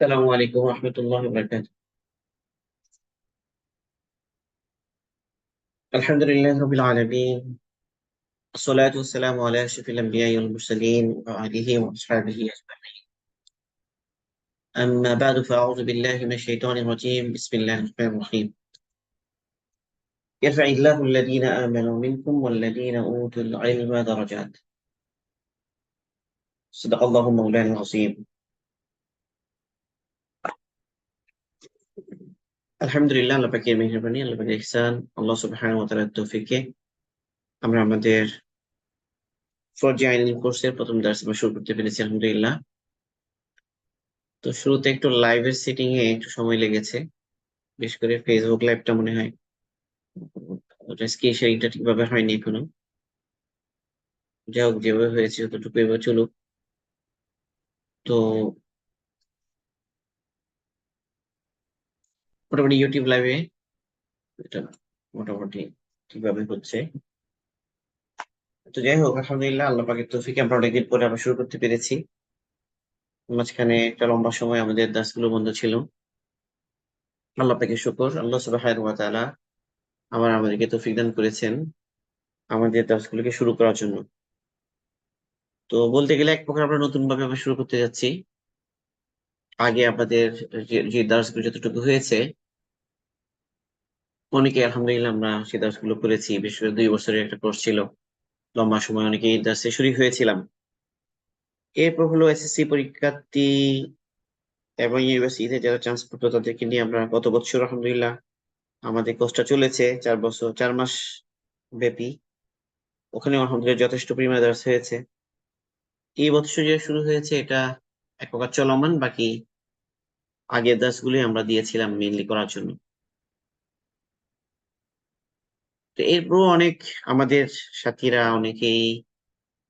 السلام عليكم ورحمة الله وبركاته. الحمد لله رب العالمين، الصلاة والسلام على أشرف الأنبياء والمرسلين وآله وأصحابه أجمعين. أما بعد فأعوذ بالله من الشيطان الرجيم. بسم الله الرحمن الرحيم. يرفع الله الذين آمنوا منكم والذين أوتوا العلم درجات. صدق الله مولانا العظيم. আলহামদুলিল্লাহ, আল্লাহ পাকের মেহেরবানি, আল্লাহ পাকের ইহসান, আল্লাহ সুবহানাহু ওয়া তাআলার তৌফিকে আমরা আমাদের ফরজি আইন কোর্সের প্রথম দার্স আমরা শুরু করতে পেরেছি আলহামদুলিল্লাহ। তো শুরুতে একটু লাইভের সেটিং এ একটু সময় লেগেছে, বিশেষ করে ফেসবুক লাইভটা মনে হয় ওটা স্ক্রিন শেয়ারিংটা ঠিকভাবে হয়নি এখনো। যাই হোক, যেভাবে হয়েছে যতটুকু এবার চলুক। তো মোটামুটি ইউটিউব লাইভে এটা মোটামুটি ঠিকভাবে হচ্ছে। তো যাই হোক, আলহামদুলিল্লাহ, আল্লাহ পাকের তৌফিকে আমরা অনেকদিন পরে আবার শুরু করতে পেরেছি। মাঝখানে একটা লম্বা সময় আমাদের দাসগুলো বন্ধ ছিল। আল্লাহ পাকে শুকর, আল্লাহ সুবহানাহু ওয়া তাআলা আমাদেরকে তৌফিক দান করেছেন আমাদের দাসগুলোকে শুরু করার জন্য। তো বলতে গেলে এক প্রকার আমরা নতুন ভাবে আবার শুরু করতে যাচ্ছি। আগে আপনাদের যে দার্সগুলো যতটুকু হয়েছে, অনেকে আলহামদুলিল্লাহ আমরা সেই দার্সগুলো করেছি। বিশেষ করে 2 বছরের একটা কোর্স ছিল, লম্বা সময় অনেকে এই দার্সে শরীক হয়েছিলাম। এরপর হলো এসএসসি পরীক্ষার্থী এবং ইউনিভার্সিটিতে যারা চান্স পেতো তাদেরকে নিয়ে আমরা গত বছর আলহামদুলিল্লাহ আমাদের কোর্সটা চলেছে 4 বছর 4 মাস ব্যাপী। ওখানে আলহামদুলিল্লাহ যথেষ্ট পরিমাণে দার্স হয়েছে। এই বছর যে শুরু হয়েছে এটা এক প্রকার চলমান, বাকি আগের দার্সগুলি আমরা দিয়েছিলাম মেইনলি করার জন্য। তো এরপর অনেক আমাদের সাথীরা অনেকেই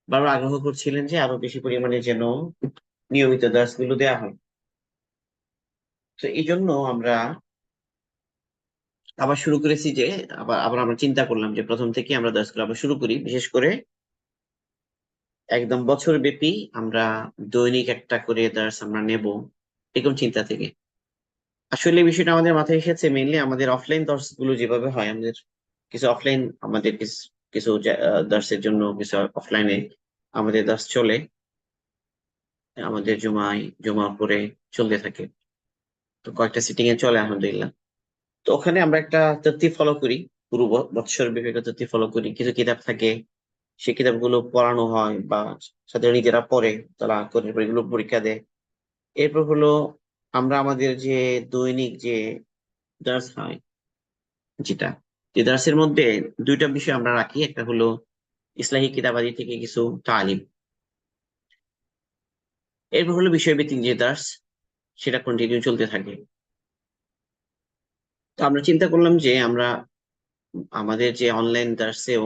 বারবার আগ্রহ করছিলেন যে আরো বেশি পরিমাণে যেন নিয়মিত দার্স গুলো দেওয়া হয়। তো এই জন্য আমরা আবার শুরু করেছি যে আবার আবার আমরা চিন্তা করলাম যে প্রথম থেকে আমরা দার্স গুলো আবার শুরু করি, বিশেষ করে একদম বছর ব্যাপী আমরা দৈনিক একটা করে দার্স আমরা নেব, এরকম চিন্তা থেকে। আসলে এই বিষয়টা আমাদের মাথায় এসেছে মেইনলি আমাদের অফলাইন দার্স গুলো যেভাবে হয়, আমাদের কিছু অফলাইন আমাদের কিছু কিছু দার্সের জন্য কিছু অফলাইনে আমাদের দার্স চলে, আমাদের জুমার পরে চলতে থাকে। তো কয়েকটা সিটিং এ চলে আলহামদুলিল্লাহ। তো ওখানে আমরা একটা তরতিব ফলো করি, পুরো বৎসর ব্যাপী একটা তরতিব ফলো করি। কিছু কিতাব থাকে, সেই কিতাবগুলো পড়ানো হয় বা সাথে নিজেরা পড়ে, তারা করে এরপর এগুলো পরীক্ষা দেয়। এরপর হলো আমরা আমাদের যে দৈনিক যে দার্স হয়, যেটা যে দার্সের মধ্যে দুইটা বিষয় আমরা রাখি। একটা হলো ইসলাহি কিতাবাদি থেকে কিছু তালিম, এরপর হলো বিষয়ভিত্তিক যে দার্স, সেটা কন্টিনিউ চলতে থাকে। তো আমরা চিন্তা করলাম যে আমরা আমাদের যে অনলাইন দার্সেও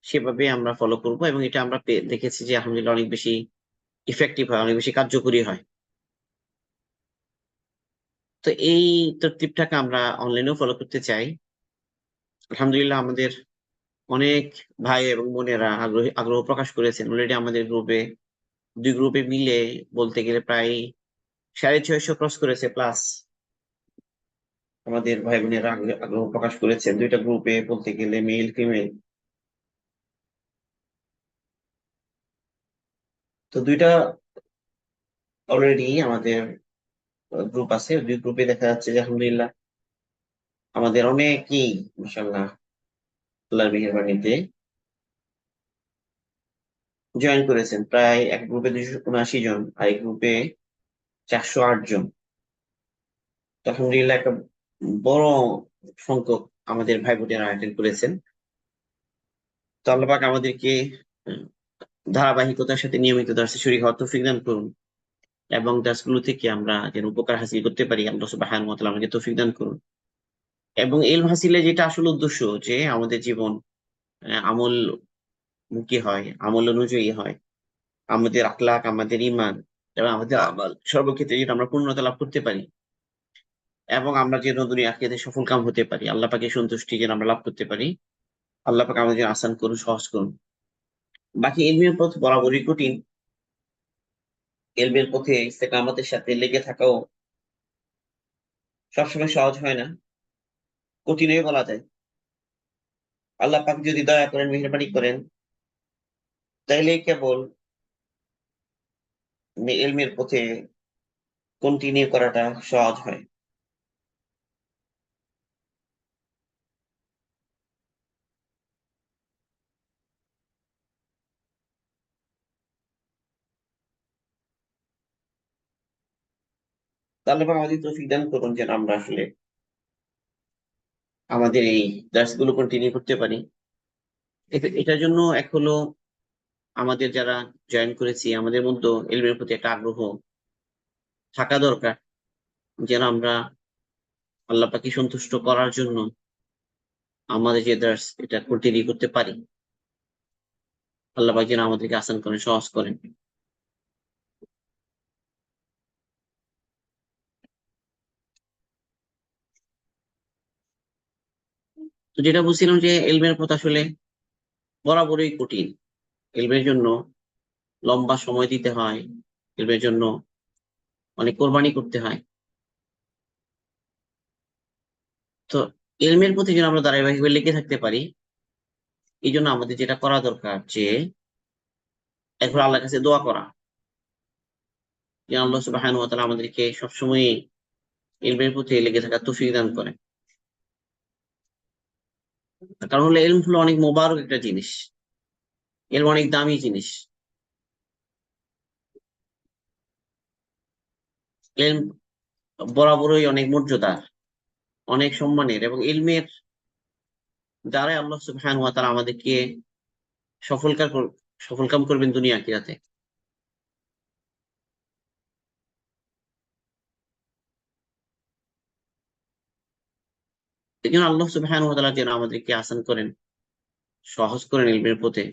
সেভাবে আমরা ফলো করব, এবং এটা আমরা দেখেছি যে আলহামদুলিল্লাহ অনেক বেশি ইফেক্টিভ হয়, অনেক বেশি কার্যকরী হয়। তো এই তরতিবটাকে আমরা অনলাইনেও ফলো করতে চাই। আলহামদুলিল্লাহ আমাদের অনেক ভাই এবং বোনেরা আগ্রহ প্রকাশ করেছেন। অলরেডি আমাদের গ্রুপে, 2 গ্রুপে মিলে বলতে গেলে প্রায় 650 ক্রস করেছে প্লাস আমাদের ভাই বোনেরা আগ্রহ প্রকাশ করেছেন 2টা গ্রুপে, বলতে গেলে মেল ফিমেল। তো 2টা অলরেডি আমাদের গ্রুপ আছে। 2 গ্রুপে দেখা যাচ্ছে যে আলহামদুলিল্লাহ আমাদের অনেকেই মাশাআল্লাহ আল্লাহর মেহেরবানিতে জয়েন করেছেন। প্রায় এক গ্রুপে 279 জন, আর এক গ্রুপে 408 জন। তো আলহামদুলিল্লাহ একটা বড় সংখ্যক আমাদের ভাই বোনেরা অ্যাটেন্ড করেছেন। তো আল্লাহ পাক আমাদেরকে আহ, ধারাবাহিকতার সাথে নিয়মিত দার্সে শরীক হওয়ার তৌফিক দান করুন, এবং দার্সগুলো থেকে আমরা যেন উপকার হাসিল করতে পারি। আল্লাহ সুবহানাহু ওয়া তাআলা আমাকে তৌফিক দান করুন। এবং ইলম হাসিলে যেটা আসলে উদ্দেশ্য, যে আমাদের জীবন আমল মুখী হয়, আমল অনুযায়ী হয়, আমাদের আখলাক, আমাদের ইমান এবং আমাদের আমাল সর্বক্ষেত্রে যেটা আমরা পূর্ণতা লাভ করতে পারি, এবং আমরা যেন দুনিয়া আখিরাতে সফল কাম হতে পারি, আল্লাহ পাকের সন্তুষ্টি যেন আমরা লাভ করতে পারি। আল্লাহ পাক আমাদের জন্য আসান করুন, সহজ করুন। বাকি ইলমের পথ বরাবরই কঠিন, ইলমের পথে ইস্তেকামতের সাথে লেগে থাকাও সবসময় সহজ হয় না, কঠিনই বলা যায়। আল্লাহ পাক যদি দয়া করেন, মেহেরবানি করেন, তাইলে কেবল এলমের পথে কন্টিনিউ করাটা সহজ হয়। তাহলে আমাদের তৌফিক দান করুন যেন আমরা আসলে আমাদের এই দার্সগুলো কন্টিনিউ করতে পারি। এটার জন্য এক হলো আমাদের যারা জয়েন করেছি, আমাদের মধ্যে এলমের প্রতি একটা আগ্রহ থাকা দরকার, যেন আমরা আল্লাহ পাকে সন্তুষ্ট করার জন্য আমাদের যে দার্স এটা কন্টিনিউ করতে পারি। আল্লাহ পাক যেন আমাদেরকে আসান করেন, সহজ করেন। তো যেটা বলছিলাম যে এলমের পথ আসলে বরাবরই কঠিন। এলমের জন্য লম্বা সময় দিতে হয়, এলমের জন্য অনেক কোরবানি করতে হয়। তো এলমের প্রতি যেন আমরা ধারাবাহিকভাবে লেগে থাকতে পারি, এই জন্য আমাদের যেটা করা দরকার যে এখন আল্লাহর কাছে দোয়া করা, যে আল্লাহ সুবহানাহু ওয়া তাআলা আমাদেরকে সবসময় ইলমের প্রতি লেগে থাকার তৌফিক দান করেন। কারণ হলো ইলম হলো অনেক মোবারক একটা জিনিস, ইলম অনেক দামি জিনিস। ইলম বরাবরই অনেক মর্যাদার, অনেক সম্মানের, এবং ইলমের দ্বারাই আল্লাহ সুবহানাহু ওয়া তাআলা আমাদেরকে সফলকার সফলকাম করবেন দুনিয়া আখিরাতে। এই জন্য আল্লাহ সুবহানাহু ওয়া তাআলা যেন আমাদেরকে আসান করেন, সহজ করেন ইলমের পথে।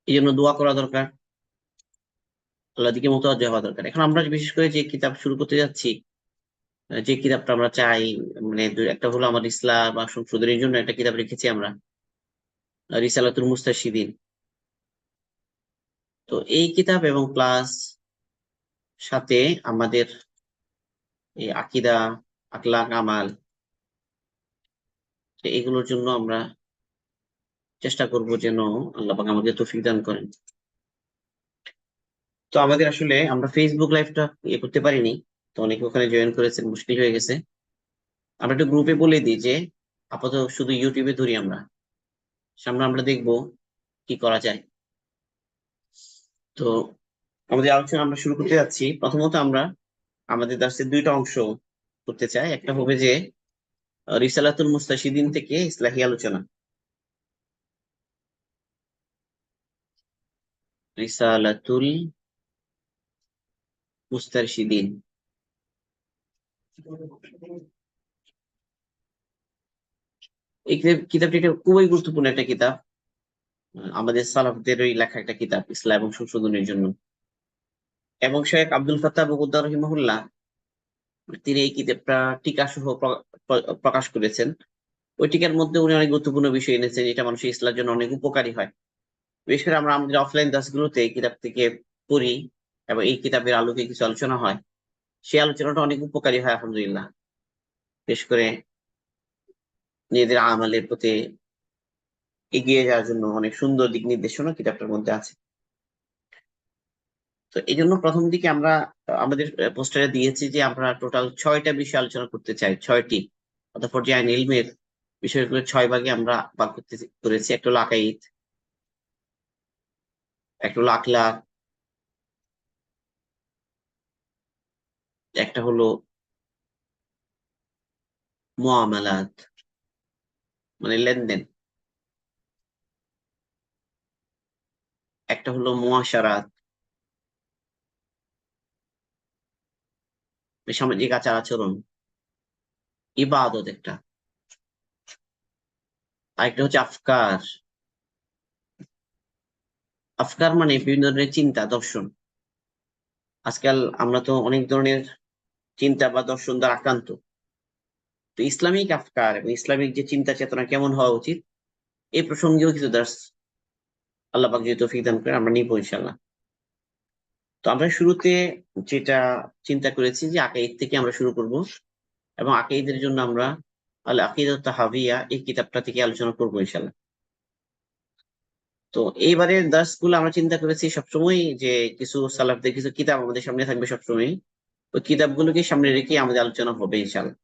এই জন্য দোয়া করা দরকার, আল্লাহ দিকে মোতাওয়াজ্জহ হওয়া দরকার। এখন আমরা বিশেষ করে যে কিতাব শুরু করতে যাচ্ছি, যে কিতাবটা আমরা চাই, মানে একটা হলো আমার ইসলাম বা সংশোধনের জন্য একটা কিতাব রেখেছি আমরা, রিসালাতুল মুস্তাশিদিন। তো এই কিতাব এবং প্লাস সাথে আমাদের এই আকিদা, আখলাক, আমাল, তো এগুলোর জন্য আমরা চেষ্টা করব যেন আল্লাহ পাক আমাদের তৌফিক দান করেন। তো আমাদের আসলে আমরা ফেসবুক লাইভটা করতে পারিনি, তো অনেকে ওখানে জয়েন করেছেন, মুশকিল হয়ে গেছে। আমরা একটু গ্রুপে বলে দিই যে আপাতত শুধু ইউটিউবে ধরি আমরা, সামনে আমরা দেখবো কি করা যায়। তো আমাদের আলোচনা আমরা শুরু করতে যাচ্ছি। প্রথমত আমরা আমাদের দার্সের দুইটা অংশ করতে চাই। একটা হবে যে রিসালাতুল মুস্তাশিদিন থেকে ইসলাহি আলোচনা, রিসালাতুল মুস্তারশিদিন। এই কিতাবটি একটা খুবই গুরুত্বপূর্ণ একটা কিতাব, আমাদের সালাফদেরই লেখা একটা কিতাব ইসলাম এবং সংশোধনের জন্য। এবং শেখ আব্দুল ফাত্তাহ বকুদ্দার রহিমাহুল্লাহ তিনি এই কিতাবটা টিকা সহ প্রকাশ করেছেন। ওই টিকার মধ্যে উনি অনেক গুরুত্বপূর্ণ বিষয় এনেছেন, এটা মানুষের ইসলামের জন্য অনেক উপকারী হয়। বিশেষ করে আমরা আমাদের অফলাইন ক্লাসগুলোতে এই কিতাব থেকে পড়ি এবং এই কিতাবের আলোকে কিছু আলোচনা হয়, সেই আলোচনাটা অনেক উপকারী হয় আলহামদুলিল্লাহ। বিশেষ করে নিজেদের আমালের প্রতি এগিয়ে যাওয়ার জন্য অনেক সুন্দর দিক নির্দেশনা কিতাবটার মধ্যে আছে। তো এই জন্য প্রথম দিকে আমরা আমাদের পোস্টারে দিয়েছি যে আমরা টোটাল 6টা বিষয় আলোচনা করতে চাই, 6টি, অর্থাৎ পর্যায়ে ইলমের বিষয়গুলো 6 ভাগে আমরা ভাগ করতে করেছি। একটা হলো আকাইদ, একটা হলো আখলাক, একটা হলো মুআমালাত মানে লেনদেন, একটা হলো মুআশারাত সামাজিক আচার আচরণ, ইবাদত একটা, আরেকটা হচ্ছে আফকার। আফকার মানে বিভিন্ন ধরনের চিন্তা দর্শন। আজকাল আমরা তো অনেক ধরনের চিন্তা বা দর্শন দ্বারা আক্রান্ত। তো ইসলামিক আফকার এবং ইসলামিক যে চিন্তা চেতনা কেমন হওয়া উচিত, এই প্রসঙ্গেও কিছু দার্স আল্লাহ পাক যদি তৌফিক দান করে আমরা নিবো ইনশাল্লাহ। তো আমরা শুরুতে যেটা চিন্তা করেছি যে আকাইদ থেকে আমরা শুরু করব, এবং আকাইদের জন্য আমরা আল আকিদাত তাহাবিয়া এই কিতাবটা থেকে আলোচনা করবো ইনশাল্লাহ। তো এইবারের দার্সগুলো আমরা চিন্তা করেছি সবসময় যে কিছু সালাফদের কিছু কিতাব আমাদের সামনে থাকবে সবসময়, ওই কিতাবগুলোকে সামনে রেখে আমাদের আলোচনা হবে ইনশাল্লাহ।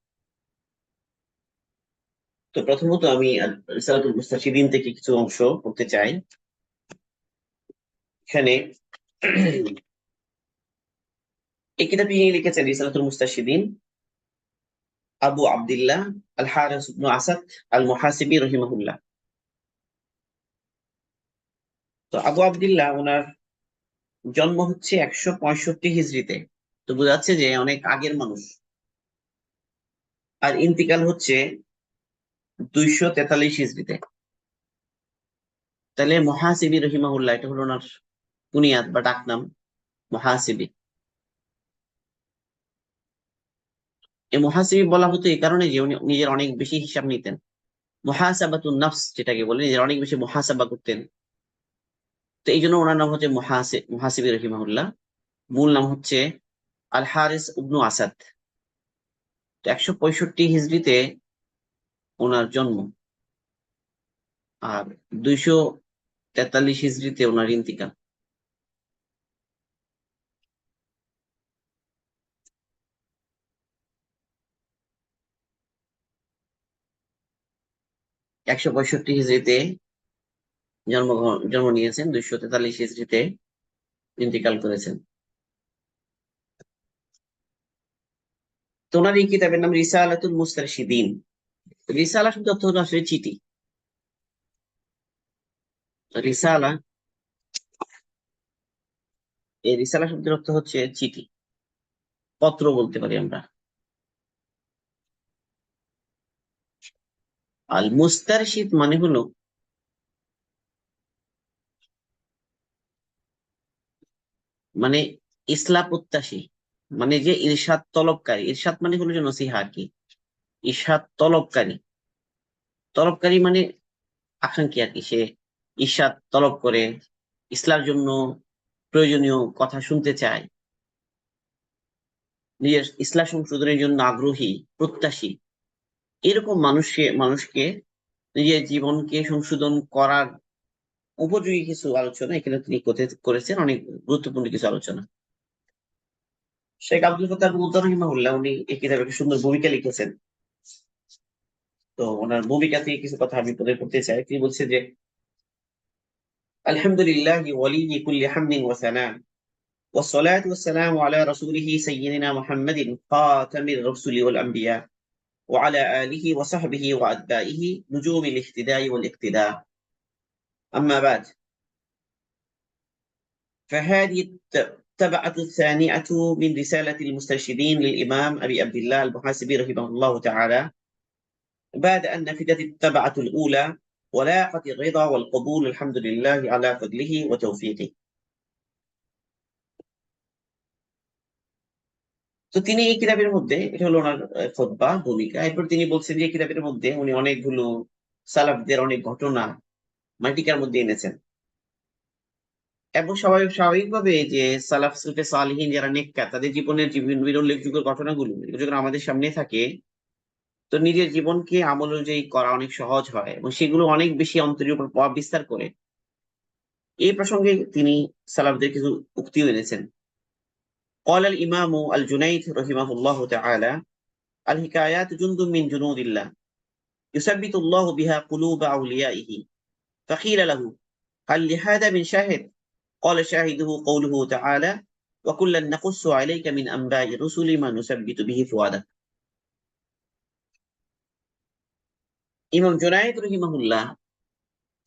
তো প্রথমত আমি রিসালাতুল মুস্তাশিদিন থেকে কিছু অংশ পড়তে চাই। এখানে এই কিতাবটি যিনি লিখেছেন রিসালাতুল মুস্তাশিদিন, আবু আব্দুল্লাহ আল হারিস ইবনে আসাদ আল মুহাসিবি রহিমাহুল্লাহ। তো আবু আব্দুল্লাহ ওনার জন্ম হচ্ছে 165 হিজরিতে, তো বোঝা যাচ্ছে যে অনেক আগের মানুষ। আর ইন্তিকাল হচ্ছে 243 হিজরিতে। তাহলে মুহাসিবি রহিমাহুল্লাহ এটা হলো ওনার কুনিয়াত বা ডাকনাম, মুহাসিবি। এই মুহাসিবি বলা হতো এই কারণে যে উনি নিজের অনেক বেশি হিসাব নিতেন, মুহাসাবাতুন নাফস যেটাকে বলে, নিজের অনেক বেশি মুহাসাবা করতেন। তো এই জন্য ওনার নাম হচ্ছে মুহাসিবি রহিমাহুল্লাহ। মূল নাম হচ্ছে আল হারিস ইবনু আসাদ। তো 165 হিজরিতে ওনার জন্ম, আর 243 হিজরিতে ওনার ইন্তিকাল। একশো পঁয়ষট্টি হিজরিতে জন্ম নিয়েছেন, 243 হিজরিতে ইন্তিকাল করেছেন। তো ওনার এই কিতাবের নাম রিসালাতুল মুস্তারশিদিন। রিসালা শব্দ অর্থ হলো আসলে চিঠি। রিসালা, এই রিসালা শব্দের অর্থ হচ্ছে চিঠি, পত্র বলতে পারি আমরা। আল মুস্তারশিদ মানে হলো মানে ইসলাম প্রত্যাশী, মানে যে ইরশাদ তলবকারী। ইরশাদ মানে হলো যে নসিহা আর কি। ইরশাদ তলবকারী, তলবকারী মানে আকাঙ্ক্ষী আর কি। সে ইরশাদ তলব করে, ইসলামের জন্য প্রয়োজনীয় কথা শুনতে চায়, নিজের ইসলাম সংশোধনের জন্য আগ্রহী, প্রত্যাশী। এরকম মানুষকে নিজের জীবনকে সংশোধন করার উপযোগী কিছু আলোচনা এখানে তিনি করেছেন, অনেক গুরুত্বপূর্ণ কিছু আলোচনা। শেখ আব্দুল ফাত্তাহ মুতার রহিমাহুল্লাহ উনি এই কিতাবে একটা সুন্দর ভূমিকা লিখেছেন। তো ওনার ভূমিকা থেকে কিছু কথা আমি তোদের করতে চাই। তিনি বলছে যে আলহামদুলিল্লাহ ওয়ালি কুল্লি হামদিন ওয়া সানা والصلاة والسلام على رسوله سيدنا محمد خاتم الرسل والأنبياء وعلى آله وصحبه وأتباعه نجوم الاهتداء والاقتداء. أما بعد، فهذه التبعة الثانية من رسالة المسترشدين للإمام أبي عبد الله المحاسبي رحمه الله تعالى، بعد أن نفذت التبعة الأولى ولاقت الرضا والقبول الحمد لله على فضله وتوفيقه. তো তিনি এই কিতাবের মধ্যে, এটা হলো ওনার খুতবা ভূমিকা, এরপর তিনি বলছেন যে এই কিতাবের মধ্যে উনি অনেকগুলো সালাফদের অনেক ঘটনা মাটিকার মধ্যে এনেছেন। এবং স্বাভাবিকভাবে যে সালাফ সুলফে সালিহিন যারা নেককার, তাদের জীবনের বিভিন্ন উল্লেখযোগ্য ঘটনাগুলো এগুলো যখন আমাদের সামনে থাকে, তো নিজের জীবনকে আমল অনুযায়ী করা অনেক সহজ হয় এবং সেগুলো অনেক বেশি অন্তরের উপর প্রভাব বিস্তার করে। এই প্রসঙ্গে তিনি সালাফদের কিছু উক্তিও এনেছেন। قال الإمام الجنيد رحمه الله تعالى: الحكايات جند من جنود الله يثبت الله بها قلوب أوليائه. فقيل له: هل لهذا من شاهد؟ قال: شاهده قوله تعالى: وكلا نقص عليك من أنباء الرسل ما نثبت به فؤادك. ইমাম জুনায়েদ রহিমাহুল্লাহ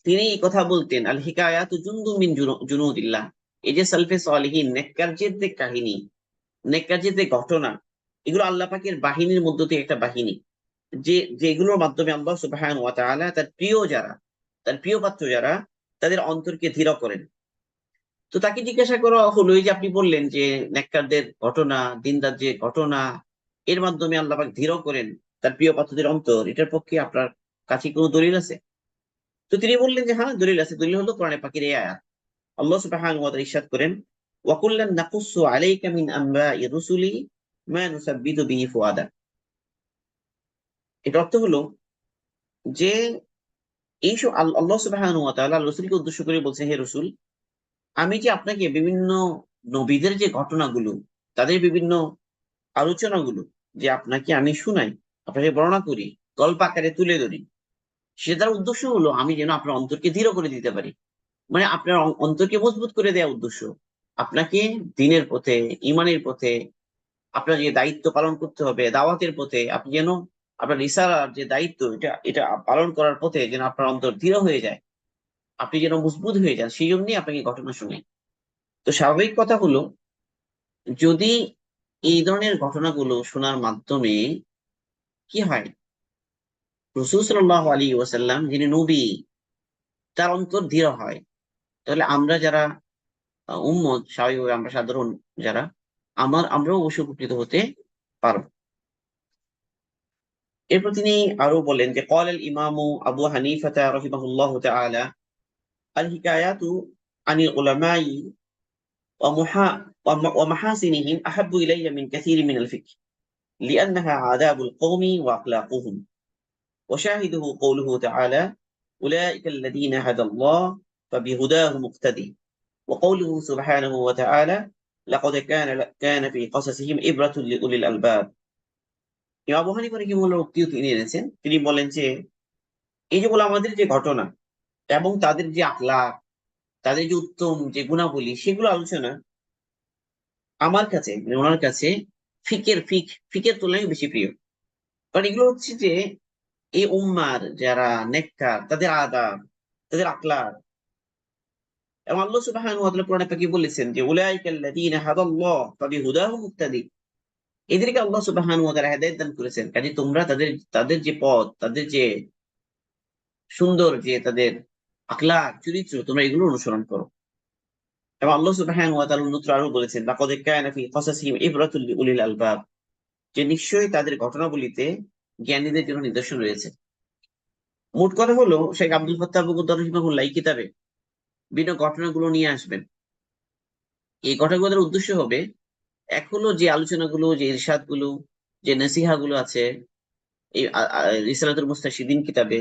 তিনি এই কথা বলতেন, আল হিকায়াতু জুনদুম মিন জুনুদিল্লাহ। এই যে সালফে সালিহিন নেককারদের যে কাহিনী, নেককারদের যে ঘটনা, এগুলো আল্লাহ পাকের বাহিনীর মধ্য থেকে একটা বাহিনী, যেগুলোর মাধ্যমে আল্লাহ সুবহানাহু ওয়া তাআলা তার প্রিয় যারা, তার প্রিয় পাত্র যারা, তাদের অন্তরকে ধীর করেন। তো তাকে জিজ্ঞাসা করা হলো, এই যে আপনি বললেন যে নেককারদের ঘটনা, দিনদার যে ঘটনা, এর মাধ্যমে আল্লাহ পাক ধীর করেন তার প্রিয় পাত্রদের অন্তর, এটার পক্ষে আপনার কাছে কোনো দলিল আছে? তো তিনি বললেন যে হ্যাঁ, দলিল আছে। দলিল হলো কোরআনে পাকের এই আয়াত। আল্লাহ সুবহানাহু ওয়া তাআলা ইরশাদ করেন, ওয়া কুল্লান নাকুসসু আলাইকা মিন আমবাই রুসুলি মা নুসাব্বিতু বিহি ফুআদাক। এর অর্থ হলো যে এইসব আল্লাহ সুবহানাহু ওয়া তাআলা রাসূলকে উদ্দেশ্য করে বলছে, হে রাসূল, আমি যে আপনাকে বিভিন্ন নবীদের যে ঘটনাগুলো, তাদের বিভিন্ন আলোচনাগুলো যে আপনাকে আমি শুনাই, আপনাকে বর্ণনা করি, গল্প আকারে তুলে ধরি, সেটার উদ্দেশ্য হলো আমি যেন আপনার অন্তরকে দৃঢ় করে দিতে পারি। মানে আপনার অন্তরকে মজবুত করে দেওয়া উদ্দেশ্য, আপনাকে দিনের পথে, ইমানের পথে, আপনার যে দায়িত্ব পালন করতে হবে দাওয়াতের পথে, আপনি যেন আপনার রিসালার যে দায়িত্ব এটা এটা পালন করার পথে যেন আপনার অন্তর দৃঢ় হয়ে যায়, আপনি যেন মজবুত হয়ে যান, সেই জন্যই আপনাকে ঘটনা শুনে। তো স্বাভাবিক কথা হলো, যদি এই ধরনের ঘটনাগুলো শোনার মাধ্যমে কি হয়, রাসূল সাল্লাল্লাহু আলাইহি ওয়াসাল্লাম যিনি নবী, তার অন্তর দৃঢ় হয়, তাহলে আমরা যারা উম্মত, স্বাভাবিকভাবে আমরা সাধারণ যারা, আমরাও অবশ্যই উপকৃত হতে পারবো। এরপর তিনি আরো বলেন যে قال الإمام أبو حنيفة رحمه الله تعالى الحكايات عن العلماء ومحاسنهم أحب إلي من كثير من الفكر لأنها عذاب القوم وأخلاقهم، وشاهده قوله تعالى أولئك الذين هدى الله فبهداه مقتدي، وقوله سبحانه وتعالى لقد كان في قصصهم عبرة لأولي الألباب। ইমাম আবু হানিফা রাহিমাহুল্লাহর উক্তিও তিনি এনেছেন। তিনি বলেন যে এই যেগুলো আমাদের যে ঘটনা এবং তাদের যে আখলাক, তাদের যে উত্তম যে গুণাবলী, সেগুলো আলোচনা আমার কাছে, মানে ওনার কাছে ফিকের তুলনায় বেশি প্রিয়। কারণ এগুলো হচ্ছে যে এই উম্মার যারা নেককার, তাদের আদাব, তাদের আখলাক। এবং আল্লাহ সুবহানাহু ওয়া তাআলা কোরআনে পাকে বলেছেন যে উলাইকাল্লাযীনা হাদাল্লাহ ফাবিহুদাহু মুক্তাদি। এদেরকে আল্লাহ সুবহানাহু ওয়া তাআলা হেদায়েত দান করেছেন, কাজে তোমরা তাদের তাদের যে পথ, তাদের যে সুন্দর যে তাদের আখলাক চরিত্র, তোমরা এগুলো অনুসরণ করো। এবং আল্লাহ সুবহানাহু ওয়া তাআলা অন্যত্র আরো বলেছেন লাকাদ কানা ফি ক্বাসাসিহিম ইবরাতুল লিউলিল আলবাব, যে নিশ্চয়ই তাদের ঘটনাবলিতে জ্ঞানীদের জন্য নিদর্শন রয়েছে। মোট কথা হলো, শেখ আব্দুল ফাত্তাহ আবু কুদ্দার রাহিমাহুল্লাহ এই কিতাবে বিভিন্ন ঘটনাগুলো নিয়ে আসবেন। এই ঘটনাগুলোর উদ্দেশ্য হবে, এক হলো যে আলোচনাগুলো, যে ইরশাদ গুলো, যে নসিহা গুলো আছে এই রিসালাতুল মুস্তাশিদিন কিতাবে,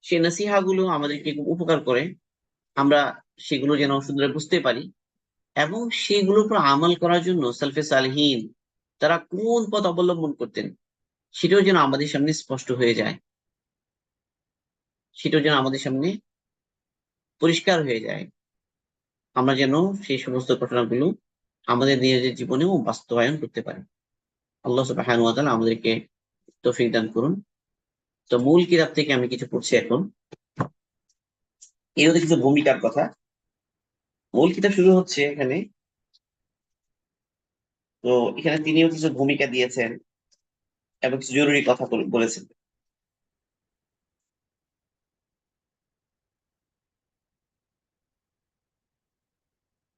সেই নসিহা গুলো আমাদেরকে খুব উপকার করে, আমরা সেগুলো যেন সুন্দর বুঝতে পারি, এবং সেগুলোর উপর আমল করার জন্য সালফে সালেহীন তারা কোন পথ অবলম্বন করতেন সেটাও যেন আমাদের সামনে স্পষ্ট হয়ে যায়, সেটাও যেন আমাদের সামনে পরিষ্কার হয়ে যায়, আমরা যেন সেই সমস্ত ঘটনাগুলো আমাদের নিজেদের জীবনেও বাস্তবায়ন করতে পারি। আল্লাহ সুবহানাহু ওয়া তাআলা আমাদেরকে তৌফিক দান করুন। তো মূল কিতাব থেকে আমি কিছু পড়ছি এখন। এর মধ্যে কিছু ভূমিকার কথা। মূল কিতাব শুরু হচ্ছে এখানে, তো এখানে তিনিও কিছু ভূমিকা দিয়েছেন এবং কিছু জরুরি কথা বলেছেন।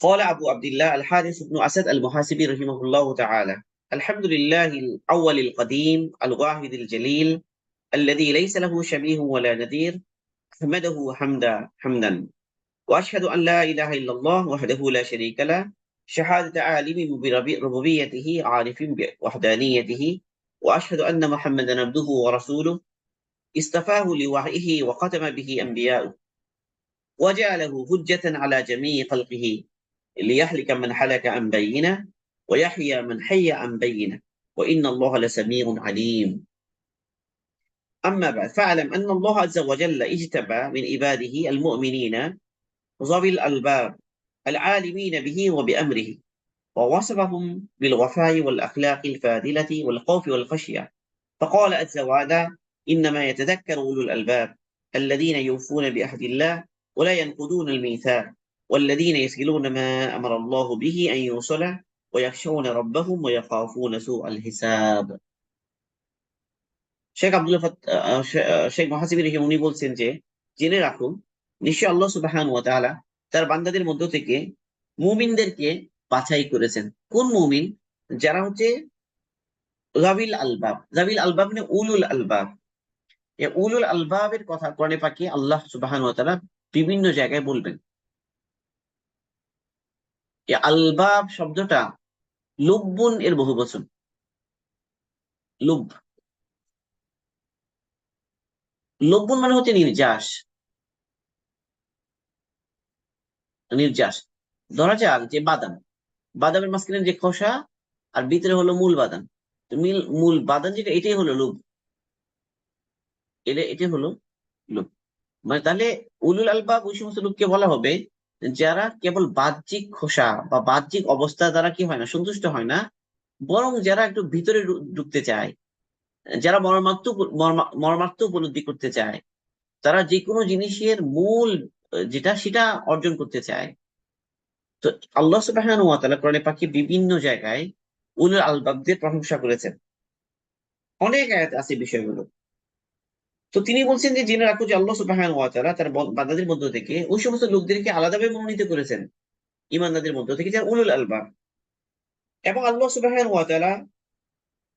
قال أبو عبد الله الحارث بن أسد المحاسبي رحمه الله تعالى الحمد لله الأول القديم الواحد الجليل الذي ليس له شبيه ولا نذير، أحمده حمدا، وأشهد أن لا إله إلا الله وحده لا شريك له شهادة عالم بربوبيته عارف بوحدانيته، وأشهد أن محمدا عبده ورسوله اصطفاه لوحيه وختم به أنبياءه وجعله حجة على جميع خلقه ليهلك من حلك عن بينه ويحيى من حي عن بينه، وإن الله لسميع عليم. أما بعد، فاعلم أن الله عز وجل اجتبى من عباده المؤمنين ذوي الألباب العالمين به وبأمره، ووصفهم بالوفاء والأخلاق الفاضلة والخوف والخشية، فقال عز وجل إنما يتذكر أولو الألباب الذين يوفون بعهد الله ولا ينقضون الميثاق والذين يصلون ما أمر الله به أن يوصل ويخشون ربهم ويخافون سوء الحساب। শেখ আব্দুল শেখ মহাসিবি রেখে উনি বলছেন যে জেনে রাখুন, নিশ্চয় আল্লাহ সুবহানাহু ওয়া তাআলা তার বান্দাদের মধ্য থেকে মুমিনদেরকে বাছাই করেছেন। কোন মুমিন? যারা হচ্ছে জাবিল আলবাব। জাবিল আলবাব মানে উলুল আলবাব। এই উলুল আলবাবের কথা কোরআনে পাকে আল্লাহ সুবহানাহু ওয়া তাআলা বিভিন্ন জায়গায় বলবেন। এই আলবাব শব্দটা লুব্বুন এর বহু বচন। লুব, লুব্বুন মানে হচ্ছে নির্যাস। নির্যাস, ধরা যাক যে বাদাম, বাদামের মাঝখানে যে খোসা আর ভিতরে হলো মূল বাদাম, তো মূল বাদাম যেটা এটাই হলো লুব। এটাই হলো লুব। মানে তাহলে উলুল আলবাব ওই সমস্ত লোককে বলা হবে যারা কেবল বাহ্যিক খোসা বা বাহ্যিক অবস্থা দ্বারা কি হয় না, সন্তুষ্ট হয় না, বরং যারা একটু ভিতরে ঢুকতে চায়, যারা মর্মার্থ উপলব্ধি করতে চায়, তারা যে কোনো জিনিসের মূল যেটা সেটা অর্জন করতে চায়। তো আল্লাহ সুবহানাহু ওয়া তাআলা কোরআনে পাকে বিভিন্ন জায়গায় উলুল আলবাবদের প্রশংসা করেছেন। অনেক আয়াত আছে বিষয়গুলো। তো তিনি বলছেন যে জেনে রাখো যে আল্লাহ সুবহানাহু ওয়া তাআলা তার বান্দাদের মধ্য থেকে ওই সমস্ত লোকদেরকে আলাদাভাবে মনোনীত করেছেন ঈমানদারদের মধ্য থেকে, যারা উলুল আলবাব। এবং আল্লাহ সুবহানাহু ওয়া তাআলা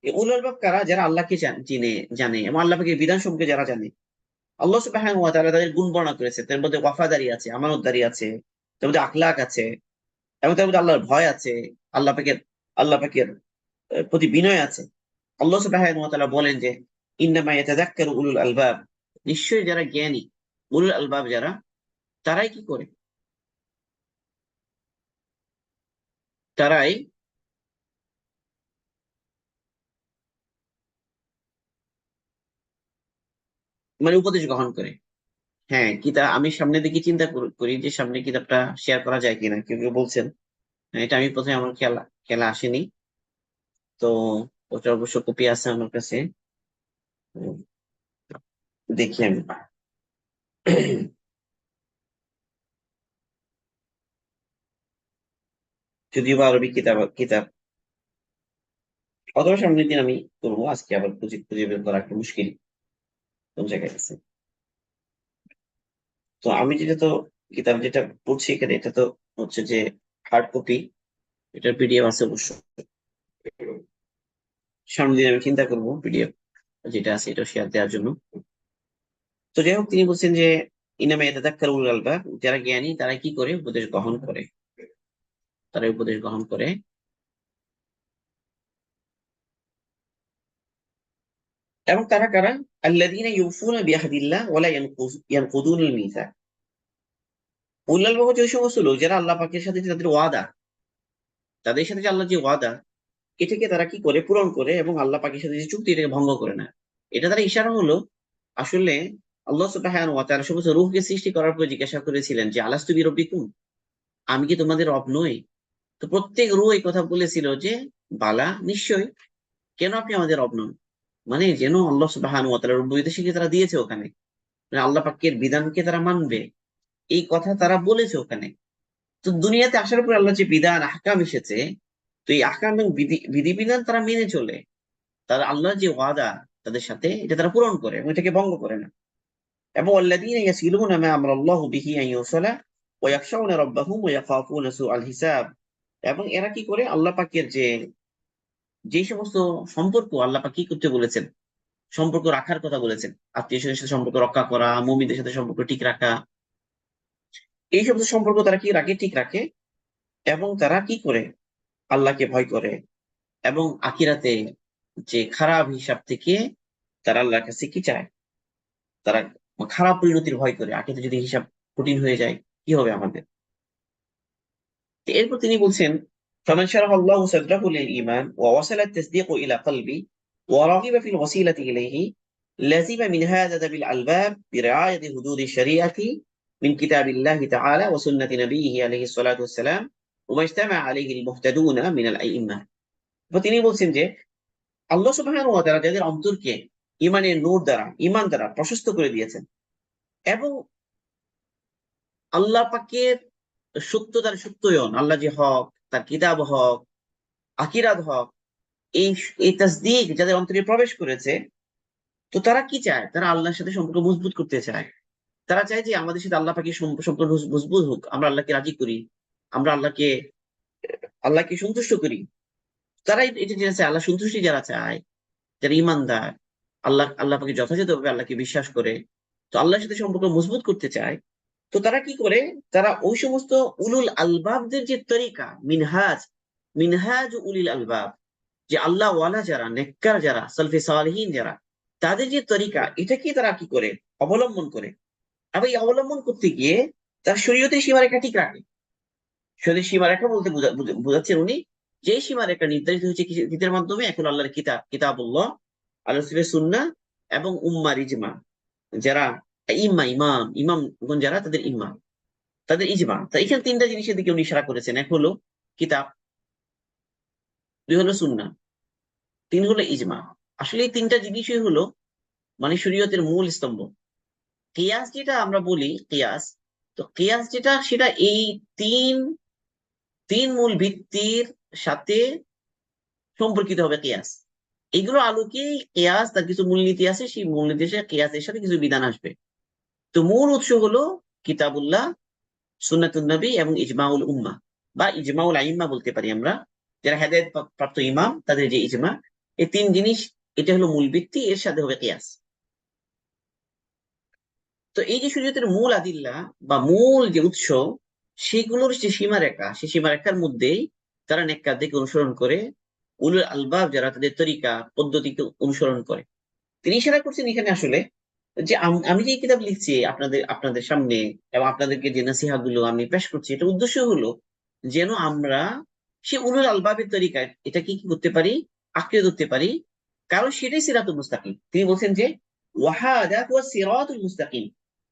এই উলুল আলবাব কারা, যারা আল্লাহকে চিনে, জানে এবং আল্লাহ পাকের বিধান সম্পর্কে যারা জানে। আল্লাহ সুবহানাহু ওয়া তাআলা তাদের গুণ বর্ণনা করেছে, তার মধ্যে ওয়াফাদারি আছে, আমানতদারি আছে, তার মধ্যে আখলাক আছে, এবং তার মধ্যে আল্লাহর ভয় আছে, আল্লাহ পাকের প্রতি বিনয় আছে। আল্লাহ সুবহানাহু ওয়া তাআলা বলেন যে ইন্নামা ইয়াতাযাক্কারু উলুল আলবাব, নিশ্চয়ই যারা জ্ঞানী, উলুল আলবাব যারা, তারাই কি করে, তারাই মানে উপদেশ গ্রহণ করে। হ্যাঁ, কিতাব আমি সামনে দিকে চিন্তা করি যে সামনে কিতাবটা শেয়ার করা যায় কিনা, কেউ কেউ বলছেন। হ্যাঁ, এটা আমি প্রথমে আমার খেলা খেলা আসেনি। তো ওটা অবশ্য কপি আছে আমার কাছে। উম, দেখি আমি। যদিও বা আরবি কিতাব কিতাব অথবা সামনের দিন আমি করবো, আজকে আবার খুঁজে খুঁজে বের করা একটা মুশকিল কোন জায়গায় আছে। তো আমি যেটা তো কিতাব যেটা পড়ছি এখানে, এটা তো হচ্ছে যে হার্ড কপি, এটার পিডিএফ আছে অবশ্য। সামনের দিন আমি চিন্তা করবো পিডিএফ যেটা আছে এটা শেয়ার দেওয়ার জন্য। তো যাই হোক, তিনি বলছেন যে ইনামা ইয়াতাযাক্কারু উলুল আলবাব, যারা জ্ঞানী তারা কি করে, উপদেশ গ্রহণ করে, তারা উপদেশ গ্রহণ করে। এবং তারা কারা, আল্লাযীনা ইউফুনা বিআহদিল্লাহ ওয়া লা ইয়ানকুদুনাল মিসাক। উলুল আলবাব হচ্ছে ওই সমস্ত লোক যারা আল্লাহ পাকের সাথে যে তাদের ওয়াদা, তাদের সাথে যে আল্লাহ যে ওয়াদা, এটাকে তারা কি করে, পূরণ করে, এবং আল্লাহ পাকের সাথে যে চুক্তি এটাকে ভঙ্গ করে না। এটা তারা ইশারা হলো। আসলে আল্লাহ সুবহানাহু ওয়া তাআলা সমস্ত রূহকে সৃষ্টি করার পর জিজ্ঞাসা করেছিলেন যে আলাস্তু বিরব্বিকুম, আমি কি তোমাদের রব নই? তো প্রত্যেক রূহ এই কথা বলেছিল যে বালা, নিশ্চয়, কেন আপনি আমাদের রব নন। মানে যেন আল্লাহ সুবহানাহু ওয়া তাআলার রুবুবিয়্যত শিখিয়ে তারা দিয়েছে ওখানে, মানে আল্লাহ পাকের বিধানকে তারা মানবে, এই কথা তারা বলেছে ওখানে। তো দুনিয়াতে আসার পর আল্লাহ যে বিধান আহকাম এসেছে, তো এই আহকাম এবং বিধিবিধান তারা মেনে চলে, তারা আল্লাহর যে ওয়াদা তাদের সাথে এটা তারা পূরণ করে এবং এটাকে ভঙ্গ করে না। এবং আল্লাযীনা ইয়াসিলুনা মা আমারাল্লাহু বিহি আন ইউসালা ওয়া ইয়াখশাউনা রাব্বাহুম ওয়া ইয়াখাফুনা সুআল হিসাব। এবং এরা কি করে, আল্লাহ পাকের যে সমস্ত সম্পর্ক আল্লাহ পাক কি করতে বলেছেন, সম্পর্ক রাখার কথা বলেছেন, আত্মীয় স্বজনের সাথে সম্পর্ক রক্ষা করা, মুমিনদের সাথে সম্পর্ক ঠিক রাখা, এই সমস্ত সম্পর্ক তারা কি রাখে, ঠিক রাখে। এবং তারা কি করে, আল্লাহকে ভয় করে, এবং আখিরাতে যে খারাপ হিসাব থেকে তারা আল্লাহর কাছে কি চায়, তারা খারাপ পরিণতির ভয় করে, আখিরাতে যদি হিসাব কঠিন হয়ে যায় কি হবে আমাদের। তো এরপর তিনি বলছেন فمن شرح الله صدره للإيمان ووصل التصديق إلى قلبي ورغب في الوسيلة إليه لزم من هذا ذوي الألباب برعاية حدود الشريعة من كتاب الله تعالى وسنة نبيه عليه الصلاة والسلام وما اجتمع عليه المهتدون من الأئمة। তিনি বলছেন যে আল্লাহ সুবহানাহু ওয়া তাআলা যাদের অন্তরকে ইমানের নূর দ্বারা, ইমান দ্বারা প্রশস্ত করে দিয়েছেন, এবং আল্লাহ পাকের সত্যতার সত্যয়ন, আল্লাহ যে হক, তার কিতাব হক, আকিরাত হক, এই এই তাসদীক যাদের অন্তরে প্রবেশ করেছে, তো তারা কি চায়, তারা আল্লাহর সাথে সম্পর্ক মজবুত করতে চায়। তারা চায় যে আমাদের সাথে আল্লাহ পাকের সম্পর্ক মজবুত হোক, আমরা আল্লাহকে রাজি করি, আমরা আল্লাহকে সন্তুষ্ট করি। তারা এটা জেনে চায়, আল্লাহ সন্তুষ্টি যারা চায়, যারা ইমানদার, আল্লাহ পাকে যথাযথভাবে আল্লাহকে বিশ্বাস করে, তো আল্লাহর সাথে সম্পর্ক মজবুত করতে চায়, তো তারা কি করে, তারা ওই সমস্ত উলুল আলবাবদের যে তরিকা, মিনহাজ, মিনহাজ উলিল আলবাব, যে আল্লাহ ওয়ালা যারা, নেককার যারা, সালফে সালেহিন যারা, তাদের যে তরিকা, এটাকে তারা কি করে, অবলম্বন করে। এবং এই অবলম্বন করতে গিয়ে তার শরীয়তের সীমারেখা ঠিক রাখে। শরীয়তের সীমারেখা বলতে বুঝাচ্ছেন উনি, যে সীমারেখা নির্ধারিত হয়েছে কিসের মাধ্যমে, এখন আল্লাহর কিতাব, কিতাবুল্লাহ, আল্লাহ রাসূলের সুন্নাহ, এবং উম্মার ইজমা, যারা ইমামগণ যারা, তাদের ইমাম, তাদের ইজমা। তা এখানে তিনটা জিনিসের দিকে উনি ইশারা করেছেন। এক হলো কিতাব, দুই হলো সুন্নাহ, তিন হলো ইজমা। আসলে এই তিনটা জিনিসই হলো মানে শরীয়তের মূল স্তম্ভ। কিয়াস যেটা আমরা বলি, কিয়াস, তো কিয়াস যেটা, সেটা এই তিন তিন মূল ভিত্তির সাথে সম্পর্কিত হবে কিয়াস। এগুলো আলোকেই কিয়াস, তার কিছু মূলনীতি আছে, সেই মূলনীতি কিয়াসের সাথে কিছু বিধান আসবে। তো মূল উৎস হলো কিতাবুল্লাহ, সুন্নাতুন নবী, এবং ইজমাউল উম্মাহ বা ইজমাউল আইম্মা বলতে পারি আমরা, যারা হেদায়েত প্রাপ্ত ইমাম, তাদের যে ইজমা, এই তিন জিনিস, এটা হলো মূল ভিত্তি, এর সাথে হবে কিয়াস। তো এই যে শরীয়তের মূল আদিল্লা বা মূল যে উৎস, সেগুলোর যে সীমারেখা, সেই সীমারেখার মধ্যেই তারা নেককারদেরকে অনুসরণ করে, উলুল আলবাব যারা, তাদের তরিকা পদ্ধতিকে অনুসরণ করে। তিনি ইশারা করছেন এখানে আসলে, যে আমি যে কিতাব লিখছি আপনাদের আপনাদের সামনে, এবং আপনাদেরকে যে নসিহা গুলো আমি পেশ করছি, এটা উদ্দেশ্য হলো যেন আমরা সে উলুল আলবাবের তরিকায় এটাকে কি করতে পারি, আঁকড়ে ধরতে পারি। কারণ সেটাই সিরাতুল মুস্তাকিম। তিনি বলছেন যে ওয়াহাদা হুয়া সিরাতুল মুস্তাকিম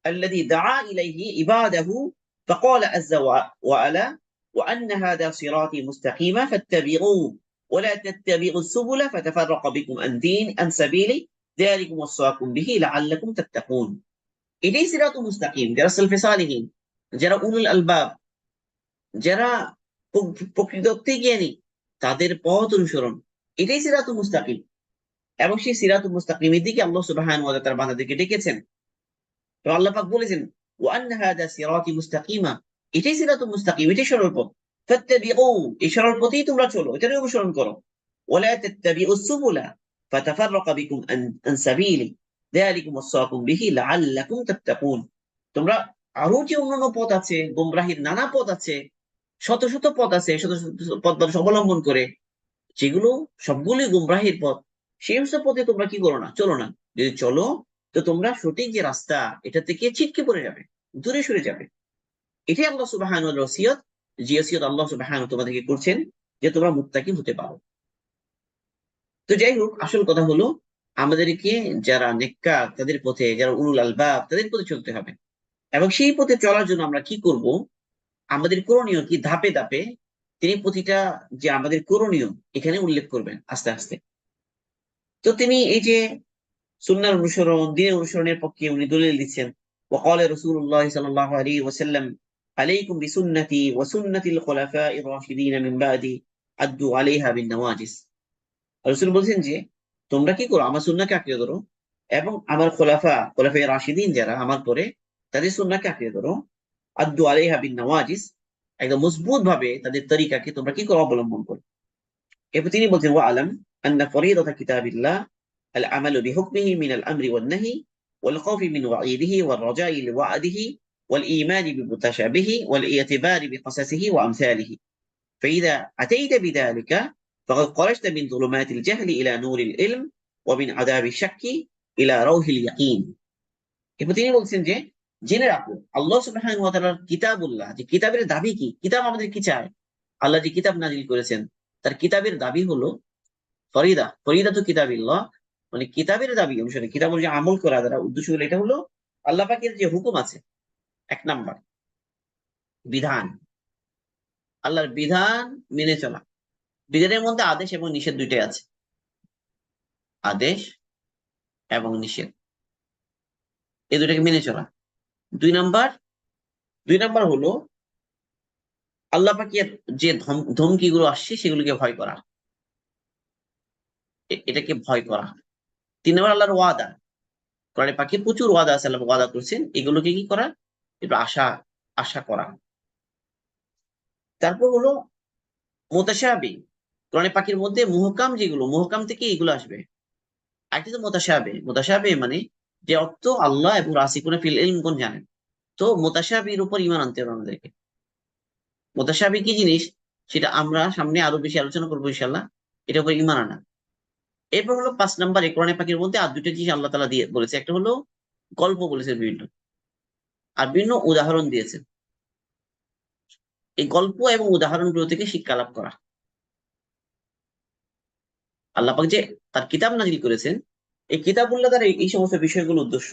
الذي دعا إليه عباده فقال عز وعلا وأن هذا صراطي مستقيما فاتبعوه ولا تتبعوا السبل فتفرق بكم عن سبيلي ذلكم وصاكم به لعلكم تتقون। এটাই সিরাতুল মুস্তাকিম, যারা সালফে সালেহিন, যারা উলুল আলবাব, যারা প্রকৃত অর্থে জ্ঞানী, তাদের পথ অনুসরণ, এটাই সিরাতুল মুস্তাকিম। এবং সেই সিরাতুল মুস্তাকিমের দিকে আল্লাহ সুবহানাহু ওয়া তাআলা তার বান্দাদেরকে ডেকেছেন। তো আল্লাহ পাক বলেছেন ওয়া আন্না হাদা সিরাতি মুস্তাকিমা, এটাই সিরাতুল মুস্তাকিম, এটাই সরল পথ। ফাত্তাবিউ, এই সরল পথেই তোমরা চলো, এটারই অনুসরণ করো। ওয়ালা তাত্তাবিউস সুবুলা ফাতাফাররাকা বিকুম আন সাবিলি যালিকুম ওয়াসাকুম বিহি লাআল্লাকুম তাত্তাকুন। তোমরা, আরো যে অন্যান্য পথ আছে, গোমরাহির নানা পথ আছে, শত শত পথ আছে, শত শত পথ মানুষ অবলম্বন করে, যেগুলো সবগুলোই গুমরাহির পথ, সেই সমস্ত পথে তোমরা কি করো না, চলো না। যদি চলো, তো তোমরা সঠিক যে রাস্তা, এটা থেকে ছিটকে পড়ে যাবে, দূরে সরে যাবে। এটাই আল্লাহ সুবহানাহু ওয়া তাআলার ওসিয়ত, যে ওসিয়ত আল্লাহ সুবহানাহু তোমাদেরকে করছেন, যে তোমরা মুত্তাকি হতে পারো। তো যাই হোক, আসল কথা হলো আমাদেরকে, যারা নেককার, তাদের পথে, যারা উলুল আলবাব, তাদের পথে চলতে হবে। এবং সেই পথে চলার জন্য আমরা কি করব, আমাদের করণীয় কি, ধাপে ধাপে তিনি প্রতিটা যে আমাদের করণীয় এখানে উল্লেখ করবেন আস্তে আস্তে। তো তিনি এই যে সুন্নাহর অনুসরণ, দ্বীনের অনুসরণের পক্ষে উনি দলিল দিচ্ছেন। وقال رسول الله صلى الله عليه وسلم عليكم بسنتي وسنة الخلفاء الراشدين من بعدي عضوا عليها بالنواجذ। রাসূল বলছেন যে তোমরা কি করো, আমার সুন্নাহকে আঁকড়ে ধরো, এবং আমার খোলাফায়ে রাশিদিন যারা আমার পরে, তাদের সুন্নাহকে আঁকড়ে ধরো। আদ্দু আলাইহা বিন নওয়াজিস, একদম মজবুত ভাবে তাদের তরিকাকে তোমরা কি করো, অবলম্বন করো। এরপর তিনি বলছেন ওয়া আলাম আন্না ফরিদাতা কিতাবিল্লাহ আল আমালু বিহুকমিহি মিনাল আমরি ওয়ান নাহি ওয়াল খাউফি মিন ওয়াঈদিহি ওয়ার রাজাই লিওয়াদিহি ওয়াল ঈমানি বিমুতাশাবিহি ওয়াল ইতিবারি বিকসাসিহি ওয়া আমসালিহি فإذا أتيت بذلك فقد خرجت من ظلمات الجهل إلى نور العلم ومن عذاب الشك إلى روح اليقين। এরপর তিনি বলছেন যে জেনে রাখো, আল্লাহ সুবহানাহু ওয়া তাআলার কিতাবুল্লাহ, যে কিতাবের দাবি কি, কিতাব আমাদের কি চায়, আল্লাহ যে কিতাব নাজিল করেছেন, তার কিতাবের দাবি হলো ফরিদা তো কিতাবিল্লাহ, মানে কিতাবের দাবি অনুসারে, কিতাব অনুযায়ী আমল করা দ্বারা উদ্দেশ্য হলো, এটা হলো আল্লাহ পাকের যে হুকুম আছে, এক নাম্বার বিধান, আল্লাহর বিধান মেনে চলা। বিধানের মধ্যে আদেশ এবং নিষেধ দুইটাই আছে, আদেশ এবং নিষেধ, এই দুটাকে মেনে চলা। দুই নাম্বার, হলো আল্লাহ পাকের যে ধমকি গুলো আসছে, সেগুলোকে ভয় করা, এটাকে ভয় করা। তিন নম্বর আল্লাহর ওয়াদা, কোরআনে পাকে প্রচুর ওয়াদা আছে, আল্লাহ ওয়াদা করছেন, এগুলোকে কি করা, একটু আশা আশা করা। তারপর হলো মুতাশাবি, কোরআনে পাকের মধ্যে মুহকাম, যেগুলো মুহকাম থেকে এগুলো আসবে। আরেকটি তো মুতাশাবি, মানে যে অর্থ আল্লাহ এবং রাসিকুনা ফিল ইলম কোন জানেন, তো মুতাশাবির উপর ইমান আনতে হবে আমাদেরকে। মুতাশাবি কি জিনিস সেটা আমরা সামনে আরো বেশি আলোচনা করবো ইনশাল্লাহ। এটার উপর ইমান আনা। এরপর হলো 5 নম্বরে, কোরআনে পাকের মধ্যে আর দুটো জিনিস আল্লাহ তাআলা দিয়ে বলেছে। একটা হলো গল্প বলেছে বিভিন্ন, আর বিভিন্ন উদাহরণ দিয়েছে। এই গল্প এবং উদাহরণগুলো থেকে শিক্ষা লাভ করা। আল্লাহ পাক যে তার কিতাব নাজিল করেছেন, এই কিতাবুল্লাহ দ্বারা এই সমস্ত বিষয়গুলো উদ্দেশ্য।